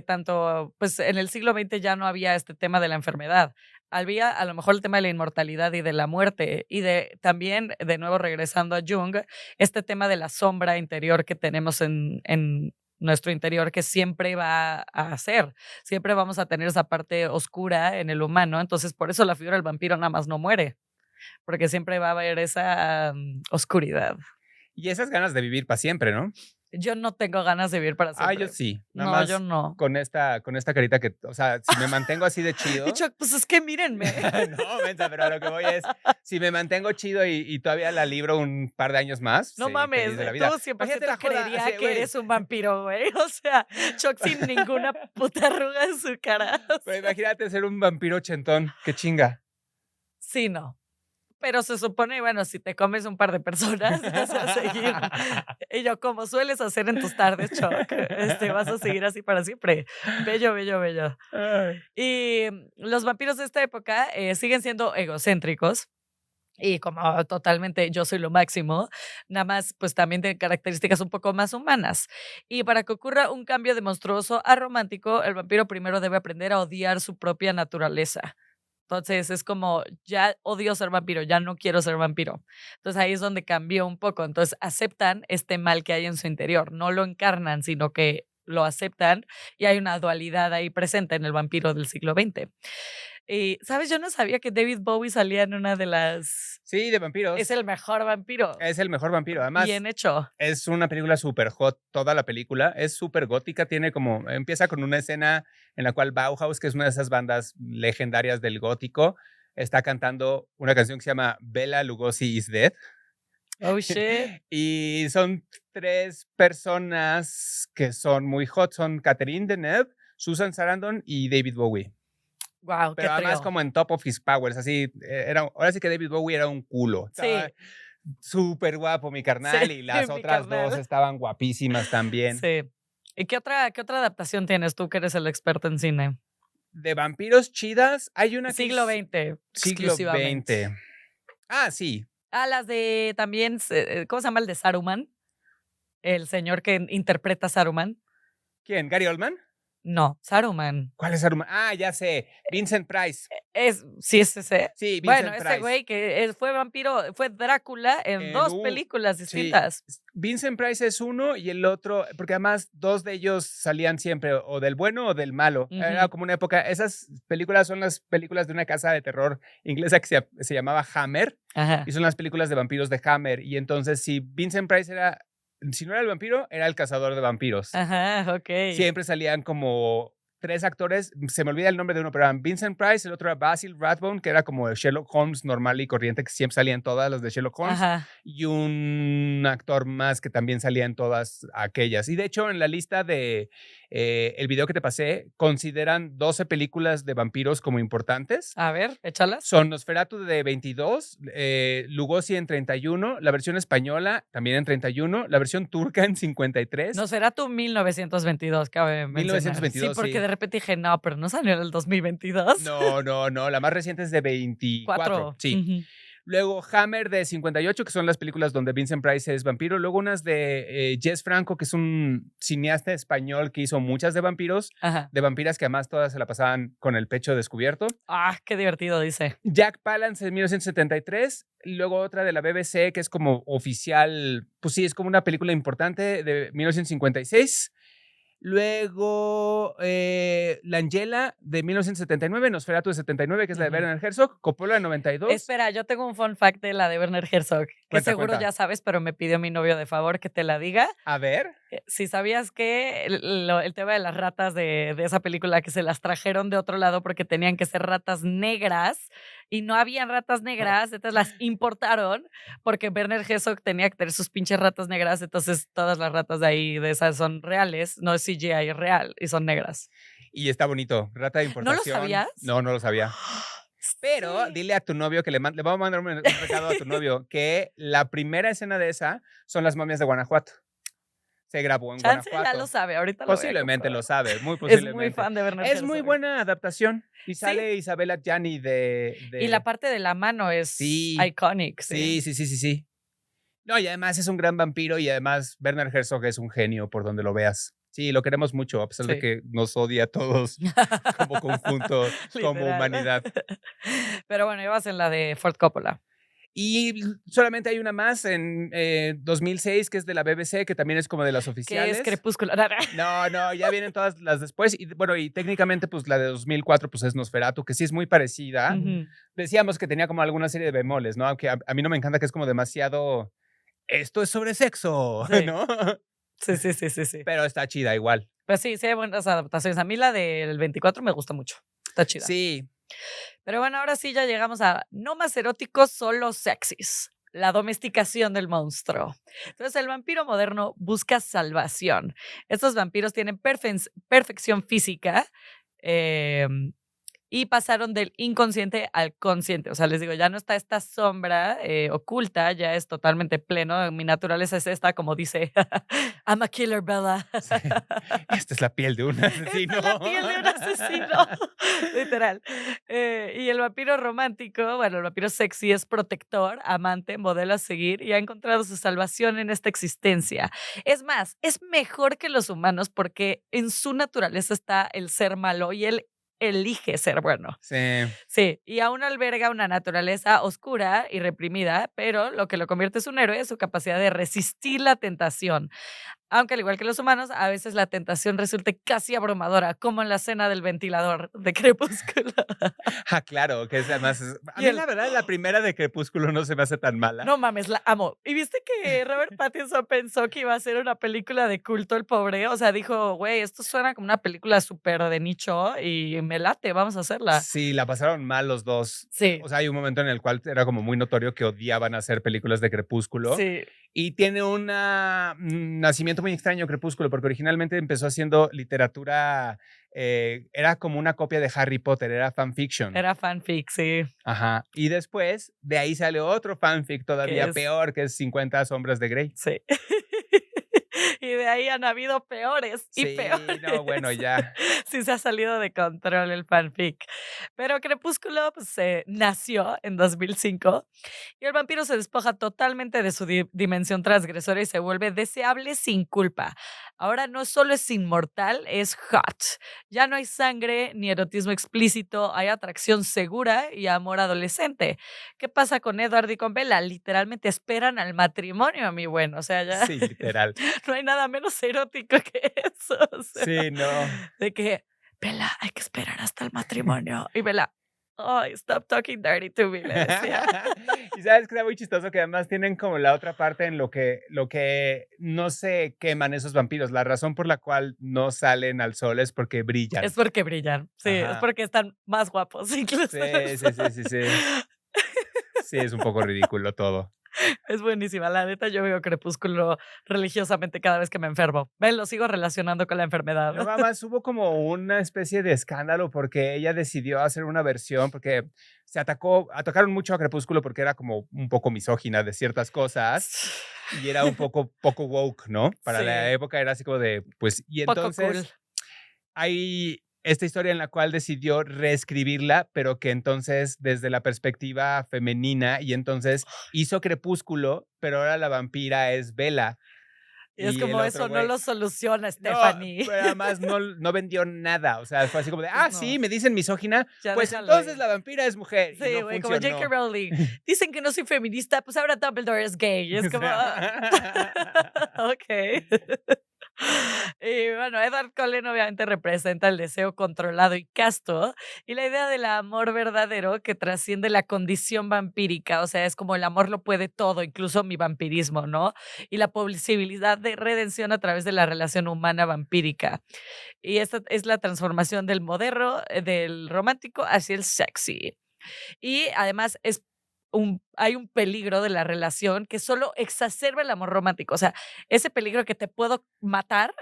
tanto, pues en el siglo XX ya no había este tema de la enfermedad. Había a lo mejor el tema de la inmortalidad y de la muerte y de también, de nuevo regresando a Jung, este tema de la sombra interior que tenemos en nuestro interior que siempre va a hacer. Siempre vamos a tener esa parte oscura en el humano. Entonces, por eso la figura del vampiro nada más no muere, porque siempre va a haber esa oscuridad. Y esas ganas de vivir para siempre, ¿no? Yo no tengo ganas de vivir para siempre. Yo sí. Nada más yo no. Con esta carita que, o sea, si me mantengo así de chido. Dicho, pues es que mírenme. No, mensa, pero a lo que voy es, si me mantengo chido y todavía la libro un par de años más. No mames, de la vida. tú siempre creería que eres un vampiro, güey. O sea, Chuck sin ninguna puta arruga en su cara. Pero imagínate ser un vampiro ochentón, qué chinga. Sí, no. Pero se supone, bueno, si te comes un par de personas, vas a seguir. Y yo, como sueles hacer en tus tardes, Chuck, vas a seguir así para siempre. Bello, bello, bello. Y los vampiros de esta época siguen siendo egocéntricos. Y como totalmente yo soy lo máximo, nada más pues también de características un poco más humanas. Y para que ocurra un cambio de monstruoso a romántico, el vampiro primero debe aprender a odiar su propia naturaleza. Entonces es como, ya odio ser vampiro, ya no quiero ser vampiro. Entonces ahí es donde cambió un poco. Entonces aceptan este mal que hay en su interior, no lo encarnan, sino que lo aceptan y hay una dualidad ahí presente en el vampiro del siglo XX. Y, ¿sabes? Yo no sabía que David Bowie salía en una de las... Sí, de vampiros. Es el mejor vampiro. Es el mejor vampiro. Además, bien hecho. Es una película súper hot, toda la película. Es súper gótica, empieza con una escena en la cual Bauhaus, que es una de esas bandas legendarias del gótico, está cantando una canción que se llama Bela Lugosi is Dead. Oh, shit. Y son 3 personas que son muy hot. Son Catherine Deneuve, Susan Sarandon y David Bowie. Wow, pero además como en top of his powers, así, ahora sí que David Bowie era un culo. Sí. Súper guapo mi carnal, y las otras dos estaban guapísimas también. Sí. ¿Y qué otra adaptación tienes tú que eres el experto en cine? De vampiros chidas, hay una siglo XX. Siglo XX. Sí. Las de también, ¿cómo se llama el de Saruman? El señor que interpreta a Saruman. ¿Quién? ¿Gary Oldman? No, Saruman. ¿Cuál es Saruman? Ya sé, Vincent Price. Sí, es ese. Sí, Vincent Price. Ese güey que fue vampiro, fue Drácula en 2 películas distintas. Sí. Vincent Price es uno y el otro, porque además 2 de ellos salían siempre o del bueno o del malo. Era como una época, esas películas son las películas de una casa de terror inglesa que se llamaba Hammer. Ajá. Y son las películas de vampiros de Hammer. Y entonces si Vincent Price si no era el vampiro, era el cazador de vampiros. Ajá, ok. Siempre salían como 3 actores, se me olvida el nombre de uno, pero eran Vincent Price, el otro era Basil Rathbone, que era como Sherlock Holmes normal y corriente, que siempre salían todas las de Sherlock Holmes. Ajá. Y un actor más que también salía en todas aquellas. Y de hecho, en la lista de el video que te pasé, consideran 12 películas de vampiros como importantes. A ver, échalas. Son Nosferatu de 22, Lugosi en 31, la versión española también en 31, la versión turca en 53. Nosferatu 1922, cabe mencionar. 1922, sí. Porque de repente dije, no, pero no salió en el 2022. No, la más reciente es de 24. Sí. Luego Hammer de 58, que son las películas donde Vincent Price es vampiro. Luego unas de Jess Franco, que es un cineasta español que hizo muchas de vampiros. Ajá. De vampiras que además todas se la pasaban con el pecho descubierto. Qué divertido, dice. Jack Palance en 1973. Luego otra de la BBC, que es como oficial, pues sí, es como una película importante de 1956. Luego, Langella de 1979, Nosferatu de 79, que es la de Werner Herzog, Coppola de 92. Espera, yo tengo un fun fact de la de Werner Herzog, que Cuenta, seguro cuenta. ya sabes, pero me pidió mi novio de favor que te la diga. A ver. Si sabías que el tema de las ratas de esa película, que se las trajeron de otro lado porque tenían que ser ratas negras y no habían ratas negras, entonces las importaron porque Werner Herzog tenía que tener sus pinches ratas negras, entonces todas las ratas de ahí, de esas, son reales, no es CGI, es real y son negras. Y está bonito, rata de importación. ¿No lo sabías? No lo sabía. Pero dile a tu novio que le vamos a mandar un recado a tu novio que la primera escena de esa son las momias de Guanajuato. Se grabó en Chance Guanajuato. ya lo sabe, ahorita posiblemente lo lo sabe, muy Es posiblemente. muy fan de Werner Es Herzog. muy buena adaptación. Y ¿Sí? sale Isabella Gianni de... Y la parte de la mano es iconic. Sí. No, y además es un gran vampiro y además Werner Herzog es un genio por donde lo veas. Sí, lo queremos mucho, a pesar de que nos odia a todos como conjunto, como humanidad. Pero bueno, ibas en la de Ford Coppola. Y solamente hay una más en 2006, que es de la BBC, que también es como de las oficiales. Que es Crepúsculo. No, ya vienen todas las después. Y bueno, y técnicamente, pues la de 2004, pues es Nosferatu, que sí es muy parecida. Decíamos que tenía como alguna serie de bemoles, ¿no? Aunque a mí no me encanta que es como demasiado... Esto es sobre sexo, ¿no? Sí. Pero está chida igual. Pues sí, hay buenas adaptaciones. A mí la del 24 me gusta mucho. Está chida. Sí. Pero bueno, ahora sí ya llegamos a no más eróticos, solo sexys. La domesticación del monstruo. Entonces, el vampiro moderno busca salvación. Estos vampiros tienen perfección física y pasaron del inconsciente al consciente. O sea, les digo, ya no está esta sombra oculta, ya es totalmente pleno. Mi naturaleza es esta, como dice, I'm a killer, Bella. Sí. Esta es la piel de un asesino. Esta es la piel de un asesino. Literal. Y el vampiro romántico, bueno, el vampiro sexy es protector, amante, modelo a seguir y ha encontrado su salvación en esta existencia. Es más, es mejor que los humanos porque en su naturaleza está el ser malo y él elige ser bueno. Sí, y aún alberga una naturaleza oscura y reprimida, pero lo que lo convierte en un héroe es su capacidad de resistir la tentación. Aunque al igual que los humanos, a veces la tentación resulte casi abrumadora, como en la escena del ventilador de Crepúsculo. Claro, que es además... A mí la verdad la primera de Crepúsculo no se me hace tan mala. No mames, la amo. ¿Y viste que Robert Pattinson pensó que iba a ser una película de culto el pobre? O sea, dijo, güey, esto suena como una película súper de nicho y me late, vamos a hacerla. Sí, la pasaron mal los dos. Sí. O sea, hay un momento en el cual era como muy notorio que odiaban hacer películas de Crepúsculo. Sí. Y tiene un nacimiento muy extraño Crepúsculo, porque originalmente empezó haciendo literatura, era como una copia de Harry Potter, era fanfiction. Era fanfic, sí. Ajá. Y después de ahí sale otro fanfic todavía peor, que es 50 sombras de Grey. Sí. Y de ahí han habido peores y peores. No, bueno, ya. Sí se ha salido de control el fanfic. Pero Crepúsculo pues, nació en 2005 y el vampiro se despoja totalmente de su dimensión transgresora y se vuelve deseable sin culpa. Ahora no solo es inmortal, es hot. Ya no hay sangre ni erotismo explícito, hay atracción segura y amor adolescente. ¿Qué pasa con Edward y con Bella? Literalmente esperan al matrimonio, mi bueno. O sea, ya... Sí, literal. No hay nada menos erótico que eso. O sea, sí, no. De que, Bella, hay que esperar hasta el matrimonio. Y Bella, oh, stop talking dirty to me, le decía. Y sabes que está muy chistoso que además tienen como la otra parte en lo que no se queman esos vampiros. La razón por la cual no salen al sol es porque brillan. Es porque brillan, sí, es porque están más guapos incluso. Sí. Sí, es un poco ridículo todo. Es buenísima, la neta yo veo Crepúsculo religiosamente cada vez que me enfermo. Ven, lo sigo relacionando con la enfermedad. Pero además hubo como una especie de escándalo porque ella decidió hacer una versión porque se atacaron mucho a Crepúsculo porque era como un poco misógina de ciertas cosas y era un poco woke, ¿no? Para la época era así como de, pues, y entonces poco cool. Hay esta historia en la cual decidió reescribirla, pero que entonces desde la perspectiva femenina y entonces hizo Crepúsculo, pero ahora la vampira es Bella. Y es como eso no lo soluciona, Stephanie. No, pero además no vendió nada. O sea, fue así como de, sí, me dicen misógina, ya pues entonces la vampira es mujer. Sí, güey, como J.K. Rowling. Dicen que no soy feminista, pues ahora Dumbledore es gay. Y es como, ok. Y bueno, Edward Cullen obviamente representa el deseo controlado y casto, y la idea del amor verdadero que trasciende la condición vampírica, o sea, es como el amor lo puede todo, incluso mi vampirismo, ¿no? Y la posibilidad de redención a través de la relación humana vampírica. Y esta es la transformación del moderno, del romántico hacia el sexy. Y además hay un peligro de la relación que solo exacerba el amor romántico. O sea, ese peligro que te puedo matar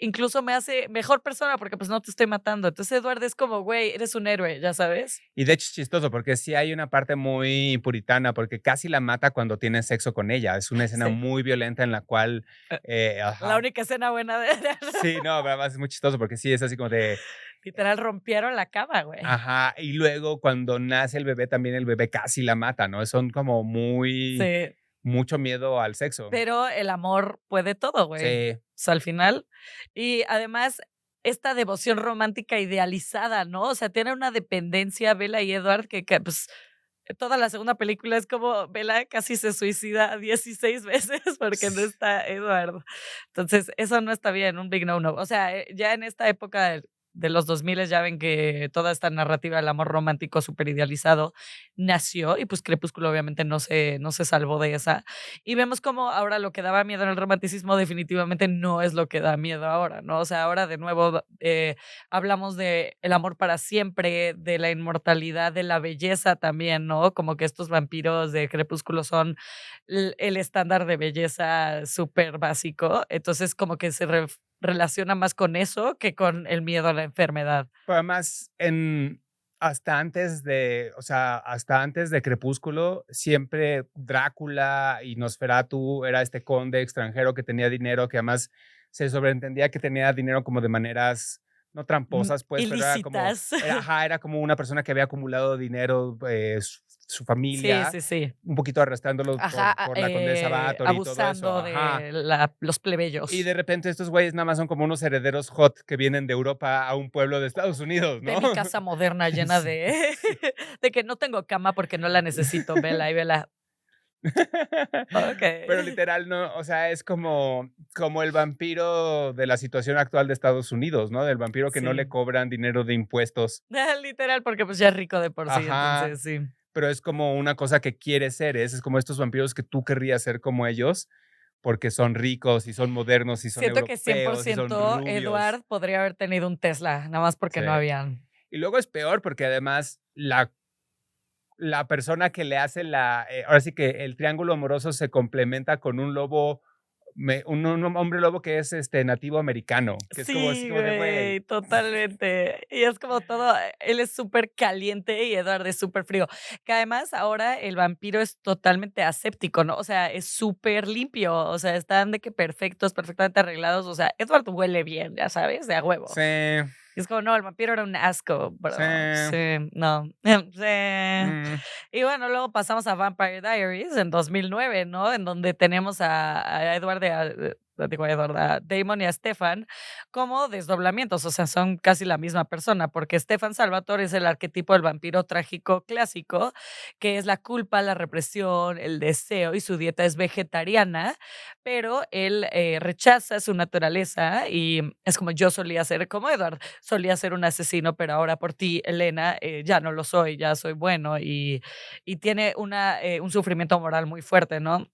incluso me hace mejor persona porque pues no te estoy matando. Entonces, Edward es como, güey, eres un héroe, ya sabes. Y de hecho es chistoso porque sí hay una parte muy puritana porque casi la mata cuando tiene sexo con ella. Es una escena Sí. muy violenta en la cual, La ajá. única escena buena de Sí, no, pero además es muy chistoso porque sí es así como de, literal rompieron la cama, güey. ajá, y luego cuando nace el bebé también el bebé casi la mata, ¿no? Son como Sí. mucho miedo al sexo. Pero el amor puede todo, güey. O Sí, sea, al final. Y además, esta devoción romántica idealizada, ¿no? O sea, tiene una dependencia Bella y Edward que, pues, toda la segunda película es como Bella casi se suicida 16 veces porque no está Edward. Entonces, eso no está bien, un big no-no. O sea, ya en esta época de los 2000 ya ven que toda esta narrativa del amor romántico súper idealizado nació y pues Crepúsculo obviamente no se salvó de esa. Y vemos como ahora lo que daba miedo en el romanticismo definitivamente no es lo que da miedo ahora, ¿no? O sea, ahora de nuevo hablamos de el amor para siempre, de la inmortalidad, de la belleza también, ¿no? Como que estos vampiros de Crepúsculo son el estándar de belleza súper básico. Entonces, como que se relaciona más con eso que con el miedo a la enfermedad. pero además hasta antes de, o sea, hasta antes de Crepúsculo, siempre Drácula y Nosferatu era este conde extranjero que tenía dinero, que además se sobreentendía que tenía dinero como de maneras no tramposas, pues, pero Ilícitas. era como una persona que había acumulado dinero, su Sí, familia, sí, sí. un poquito arrastrándolos Ajá, por la condesa Bathory y todo eso, abusando ajá. de los Y plebeyos. de repente estos güeyes nada más son como unos herederos hot que vienen de Europa a un pueblo de Estados Unidos, Ve ¿no? mi casa moderna llena Sí. de de que no tengo cama porque no la necesito, vela y vela. Pero Okey. literal, no, o sea, es como el vampiro de la situación actual de Estados Unidos, ¿no? Del vampiro que no le Sí. cobran dinero de impuestos. Literal, porque, pues, ya es rico de por sí, Ajá, entonces sí. pero es como una cosa que quiere ser, es como estos vampiros que tú querrías ser como ellos, porque son ricos y son modernos y son Siento que cien por europeos y son ciento rubios. Edward podría haber tenido un Tesla, nada más porque Sí. no habían. Y luego es peor porque además la persona que le hace ahora sí que el triángulo amoroso se complementa con un lobo, un hombre lobo que es nativo americano, que es como así Sí, como de, güey. güey, totalmente. Y es como todo, él es súper caliente y Edward es súper frío. Que además ahora el vampiro es totalmente aséptico, ¿no? O sea, es súper limpio, o sea, están de que perfectos, perfectamente arreglados. O sea, Edward huele bien, ya sabes, de a huevo. Sí, Y es como, no, el vampiro era un asco, sí, bro. Sí, no. Sí. mm, Y bueno, luego pasamos a Vampire Diaries en 2009, ¿no? En donde tenemos a Edward, digo a Edward, a Damon y a Stefan como desdoblamientos, o sea, son casi la misma persona, porque Stefan Salvatore es el arquetipo del vampiro trágico clásico, que es la culpa, la represión, el deseo y su dieta es vegetariana, pero él rechaza su naturaleza y es como yo solía ser, como Edward, solía ser un asesino, pero ahora por ti, Elena, ya no lo soy, ya soy bueno y tiene un sufrimiento moral muy fuerte, ¿no?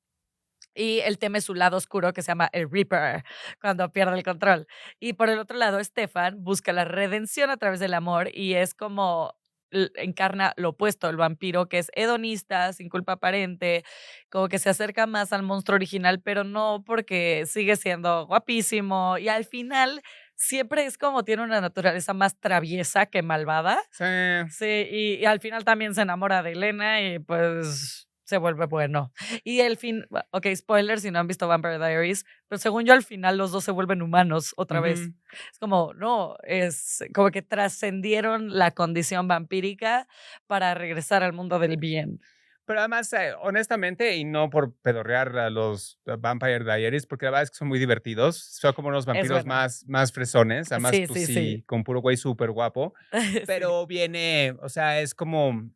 Y él teme su lado oscuro que se llama el Reaper, cuando pierde el control. Y por el otro lado, Stefan busca la redención a través del amor y es como encarna lo opuesto, el vampiro que es hedonista, sin culpa aparente, como que se acerca más al monstruo original, pero no porque sigue siendo guapísimo y al final siempre es como tiene una naturaleza más traviesa que malvada. sí. Sí, y al final también se enamora de Elena y, pues, se vuelve bueno. Y el fin okey, spoiler si no han visto Vampire Diaries, pero según yo al final los 2 se vuelven humanos otra vez. Ujú. Es como, no, es como que trascendieron la condición vampírica para regresar al mundo del bien. Pero además, honestamente, y no por pedorrear a los Vampire Diaries, porque la verdad es que son muy divertidos. Son como unos Es vampiros bueno. más fresones. Además, Sí, pues sí, sí. sí, con puro güey súper guapo. Sí. Pero viene, o sea, es como,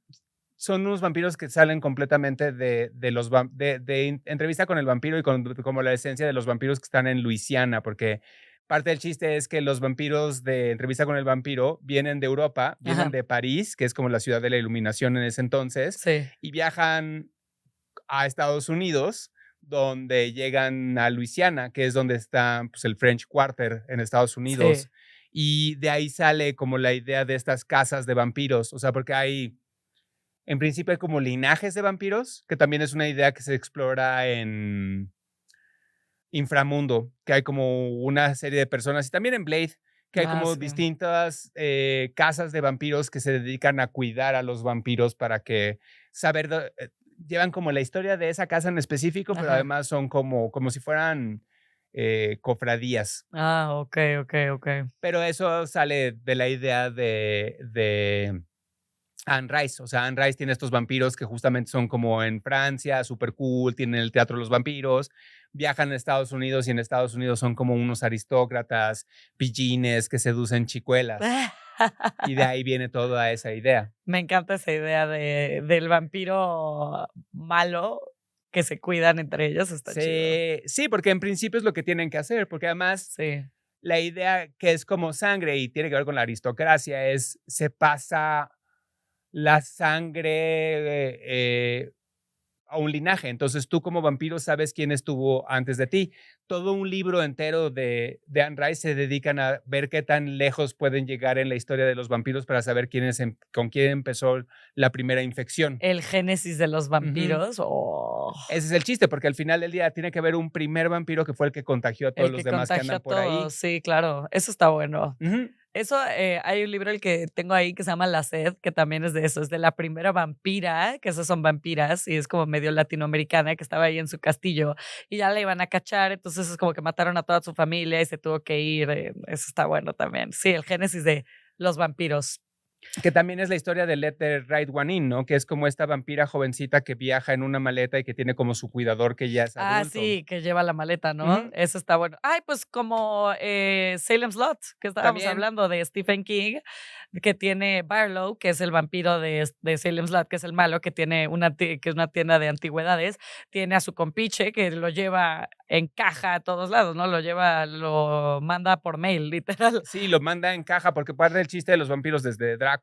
son unos vampiros que salen completamente de los, de entrevista con el vampiro y con como la esencia de los vampiros que están en Luisiana, porque Parte del chiste es que los vampiros de Entrevista con el vampiro vienen de Europa, vienen de París, que es como la ciudad de la iluminación en ese entonces, y viajan a Estados Unidos, donde llegan a Luisiana, que es donde está pues, el French Quarter en Estados Unidos. Y de ahí sale como la idea de estas casas de vampiros, o sea, porque en principio hay como linajes de vampiros, que también es una idea que se explora en Inframundo, que hay como una serie de personas, y también en Blade, que hay como distintas casas de vampiros que se dedican a cuidar a los vampiros para que llevan como la historia de esa casa en específico, pero además son como si fueran cofradías. Ok. Pero eso sale de la idea de Anne Rice. O sea, Anne Rice tiene estos vampiros que justamente son como en Francia, súper cool, tienen el teatro de los vampiros, viajan a Estados Unidos y en Estados Unidos son como unos aristócratas, pillines que seducen chicuelas. Y de ahí viene toda esa idea. Me encanta esa idea del vampiro malo que se cuidan entre ellos, está chido. Sí, porque en principio es lo que tienen que hacer, porque además la idea que es como sangre y tiene que ver con la aristocracia es se pasa la sangre a un linaje. Entonces tú como vampiro sabes quién estuvo antes de ti. Todo un libro entero de Anne Rice se dedican a ver qué tan lejos pueden llegar en la historia de los vampiros para saber con quién empezó la primera infección. El génesis de los vampiros. Ese es el chiste, porque al final del día tiene que haber un primer vampiro que fue el que contagió a todos los demás que andan por ahí. Sí, claro. Eso está bueno. Eso, hay un libro el que tengo ahí que se llama La Sed, que también es de eso, es de la primera vampira, que esas son vampiras, y es como medio latinoamericana, que estaba ahí en su castillo, y ya la iban a cachar, entonces es como que mataron a toda su familia y se tuvo que ir, eso está bueno también. Sí, el génesis de los vampiros. Que también es la historia de Let the Right One In, ¿no? Que es como esta vampira jovencita que viaja en una maleta y que tiene como su cuidador que ya es adulto. Sí, que lleva la maleta, ¿no? Eso está bueno. Pues como Salem's Lot, que estábamos hablando de Stephen King, que tiene Barlow, que es el vampiro de Salem's Lot, que es el malo, que tiene que es una tienda de antigüedades, tiene a su compiche que lo lleva en caja a todos lados, ¿no? Lo manda por mail, literal. Sí, lo manda en caja, porque parte del chiste de los vampiros desde Drácula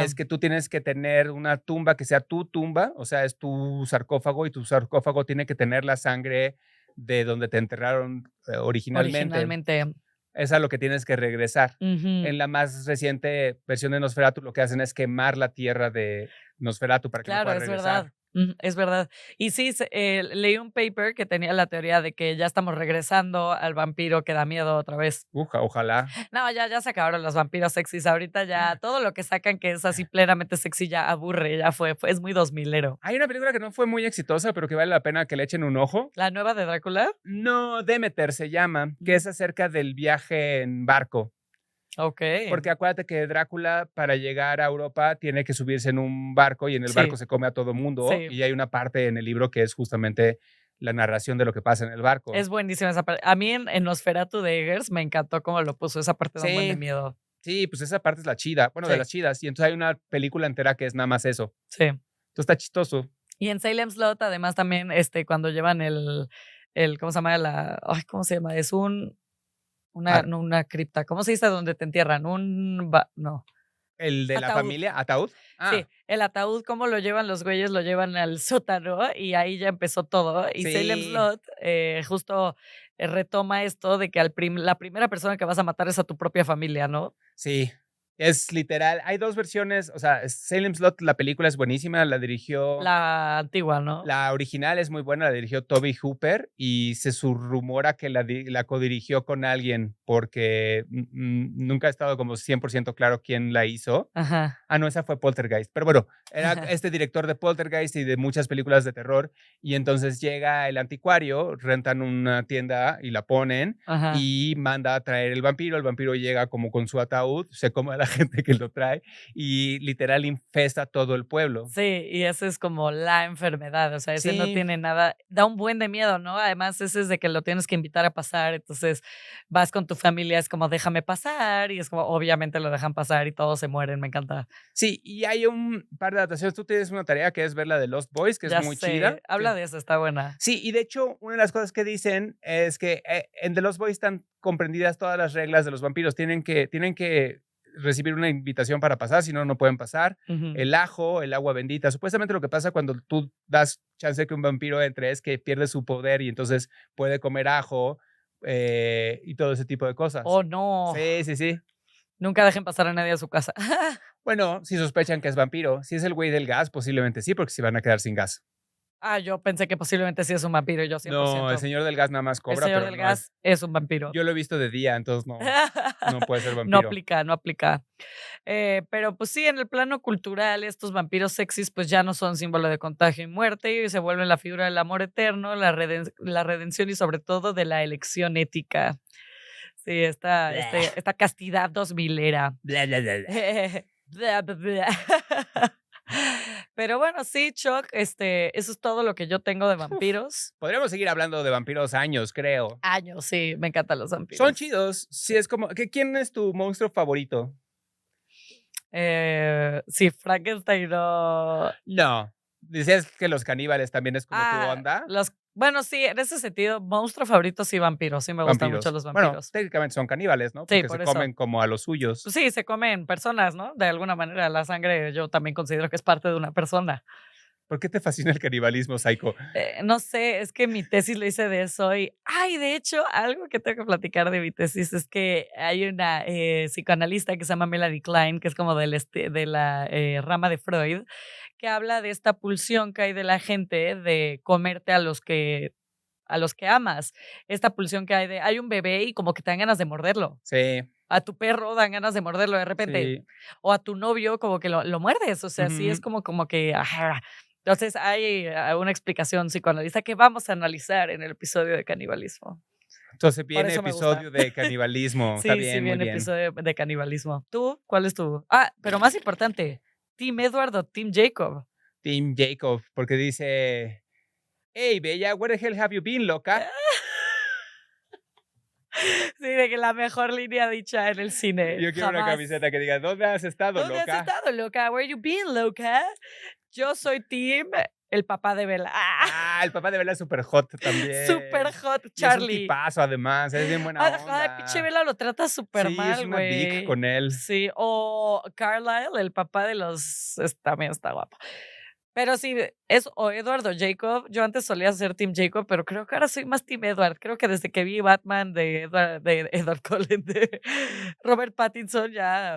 es que tú tienes que tener una tumba que sea tu tumba, o sea, es tu sarcófago y tu sarcófago tiene que tener la sangre de donde te enterraron originalmente. Es a lo que tienes que regresar. En la más reciente versión de Nosferatu lo que hacen es quemar la tierra de Nosferatu para que no pueda regresar. Verdad. Es verdad. Y sí, leí un paper que tenía la teoría de que ya estamos regresando al vampiro que da miedo otra vez. Ojalá. No, ya se acabaron los vampiros sexys. Ahorita ya todo lo que sacan que es así plenamente sexy ya aburre, ya es muy 2000ero. Hay una película que no fue muy exitosa, pero que vale la pena que le echen un ojo. ¿La nueva de Drácula? No, Demeter se llama, que es acerca del viaje en barco. Ok. Porque acuérdate que Drácula para llegar a Europa tiene que subirse en un barco y en el barco se come a todo mundo. Y hay una parte en el libro que es justamente la narración de lo que pasa en el barco. Es buenísima esa parte. A mí en Nosferatu de Eggers me encantó cómo lo puso. Esa parte da un buen de miedo. Sí, pues esa parte es la chida. Bueno, de las chidas. Y entonces hay una película entera que es nada más eso. Sí. Entonces está chistoso. Y en Salem's Lot, además, también cuando llevan ¿cómo se llama? ¿Cómo se llama? Es no una cripta. ¿Cómo se dice donde te entierran? No. ¿El de ataúd. La familia? ¿Ataúd? Sí, el ataúd, ¿cómo lo llevan los güeyes? Lo llevan al sótano y ahí ya empezó todo. Y Salem's Lot justo retoma esto de que la primera persona que vas a matar es a tu propia familia, ¿no? Sí. Es literal, hay dos versiones, o sea, Salem's Lot, la película es buenísima, la dirigió... La antigua, ¿no? La original es muy buena, la dirigió Toby Hooper y se rumora que la codirigió con alguien porque nunca ha estado como 100% claro quién la hizo. No, esa fue Poltergeist, pero bueno, era este director de Poltergeist y de muchas películas de terror y entonces llega el anticuario, rentan una tienda y la ponen y manda a traer el vampiro llega como con su ataúd, se come a la gente que lo trae y literal infesta todo el pueblo. Sí, y esa es como la enfermedad, o sea, ese no Sí. tiene nada, da un buen de miedo, ¿no? Además, ese es de que lo tienes que invitar a pasar, entonces vas con tu familia, es como déjame pasar, y es como obviamente lo dejan pasar y todos se mueren, me encanta. Sí, y hay un par de adaptaciones. Tú tienes una tarea que es ver la de Lost Boys, que es Ya muy sé, chida. habla de eso, está buena. Sí, y de hecho, una de las cosas que dicen es que en The Lost Boys están comprendidas todas las reglas de los vampiros. Tienen que recibir una invitación para pasar, si no, no pueden pasar. Ujú. El ajo, el agua bendita. Supuestamente lo que pasa cuando tú das chance de que un vampiro entre es que pierde su poder y entonces puede comer ajo y todo ese tipo de cosas. Oh, no. Sí, sí, sí. Nunca dejen pasar a nadie a su casa. Bueno, si sospechan que es vampiro. Si es el güey del gas, posiblemente sí, porque se van a quedar sin gas. Yo pensé que posiblemente sí es un vampiro, yo 100%. No, el señor del gas nada más El cobra, señor pero del no gas es un vampiro. Yo lo he visto de día, entonces no puede ser No vampiro. aplica, no aplica. Pero pues sí, en el plano cultural, estos vampiros sexys pues ya no son símbolo de contagio y muerte y se vuelven la figura del amor eterno, la redención y sobre todo de la elección ética. Sí, esta castidad 2000era. Bla, bla, bla, bla. Bla, bla, bla. Pero bueno, sí, Chuck, eso es todo lo que yo tengo de vampiros. Podríamos seguir hablando de vampiros años, creo. Años, sí, me encantan los vampiros. Son chidos. Sí, es como. ¿Quién es tu monstruo favorito? Sí, Frankenstein no. No. Dices que los caníbales también es como tu onda. Bueno, sí, en ese sentido, monstruo favorito, sí, vampiros. Sí, me gustan mucho los Bueno, vampiros. técnicamente son caníbales, ¿no? Sí, Porque por se eso. comen como a los suyos. Pues sí, se comen personas, ¿no? De alguna manera, la sangre yo también considero que es parte de una persona. ¿Por qué te fascina el canibalismo, Psycho? No sé, es que mi tesis lo hice de eso y, de hecho, algo que tengo que platicar de mi tesis es que hay una psicoanalista que se llama Melanie Klein, que es como de la rama de Freud, que habla de esta pulsión que hay de la gente de comerte a los que amas. Esta pulsión que hay un bebé y como que te dan ganas de morderlo. Sí. A tu perro dan ganas de morderlo de repente. Sí. O a tu novio como que lo muerdes. O sea, sí es como que... Ajá. Entonces hay una explicación psicoanalista que vamos a analizar en el episodio de canibalismo. Entonces viene eso me episodio de canibalismo. Sí, Está bien, sí, muy viene bien. episodio de canibalismo. ¿Tú? ¿Cuál es tu...? Pero más importante, ¿Team Edward o Team Jacob? Team Jacob, porque dice... Hey, bella, where the hell have you been, loca? Sí, de que la mejor línea dicha en el cine. Yo quiero una Jamás. camiseta que diga, ¿dónde has estado, ¿Dónde loca? has estado, loca? Where you been, loca? Yo soy Team, el papá de Bella. El papá de Bella es súper hot también. Super hot, Y es un Charlie. tipazo, además. Es bien buena onda. Pinche Bella lo trata súper mal, Sí, es una güey. dick con él. Sí, o Carlisle, el papá de los... También está guapo. Pero sí, es o Edward o Jacob. Yo antes solía ser Team Jacob, pero creo que ahora soy más Team Edward. Creo que desde que vi Batman de Edward Cullen, de Robert Pattinson, ya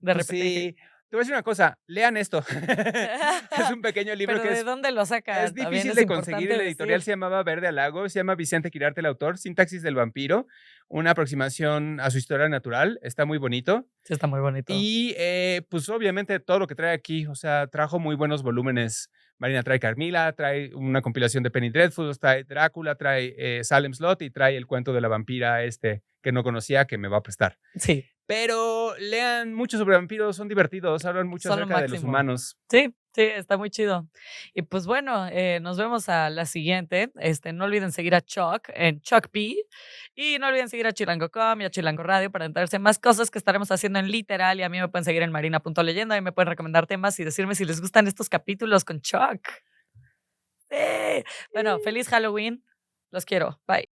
de Pues repente dije, sí. Te voy a decir una cosa, lean esto. Es un pequeño libro ¿pero que de dónde lo sacan? es También difícil es de conseguir. importante El editorial decir. se llamaba Verde al Lago, se llama Vicente Quirarte el autor, Sintaxis del vampiro, una aproximación a su historia natural. Está muy bonito. Sí, está muy bonito. Y pues obviamente todo lo que trae aquí, o sea, trajo muy buenos volúmenes. Marina trae Carmila, trae una compilación de Penny Dreadful, trae Drácula, trae Salem Slot y trae el cuento de la vampira que no conocía, que me va a prestar. Sí. Pero lean mucho sobre vampiros, son divertidos, hablan mucho Son lo acerca de los máximo. humanos. Sí, está muy chido. Y pues bueno, nos vemos a la siguiente. No olviden seguir a Chuck en Chuck P. Y no olviden seguir a Chilango.com y a Chilango Radio para enterarse más cosas que estaremos haciendo en Literal. Y a mí me pueden seguir en marina.leyenda y me pueden recomendar temas y decirme si les gustan estos capítulos con Chuck. Sí. Bueno, feliz Halloween. Los quiero. Bye.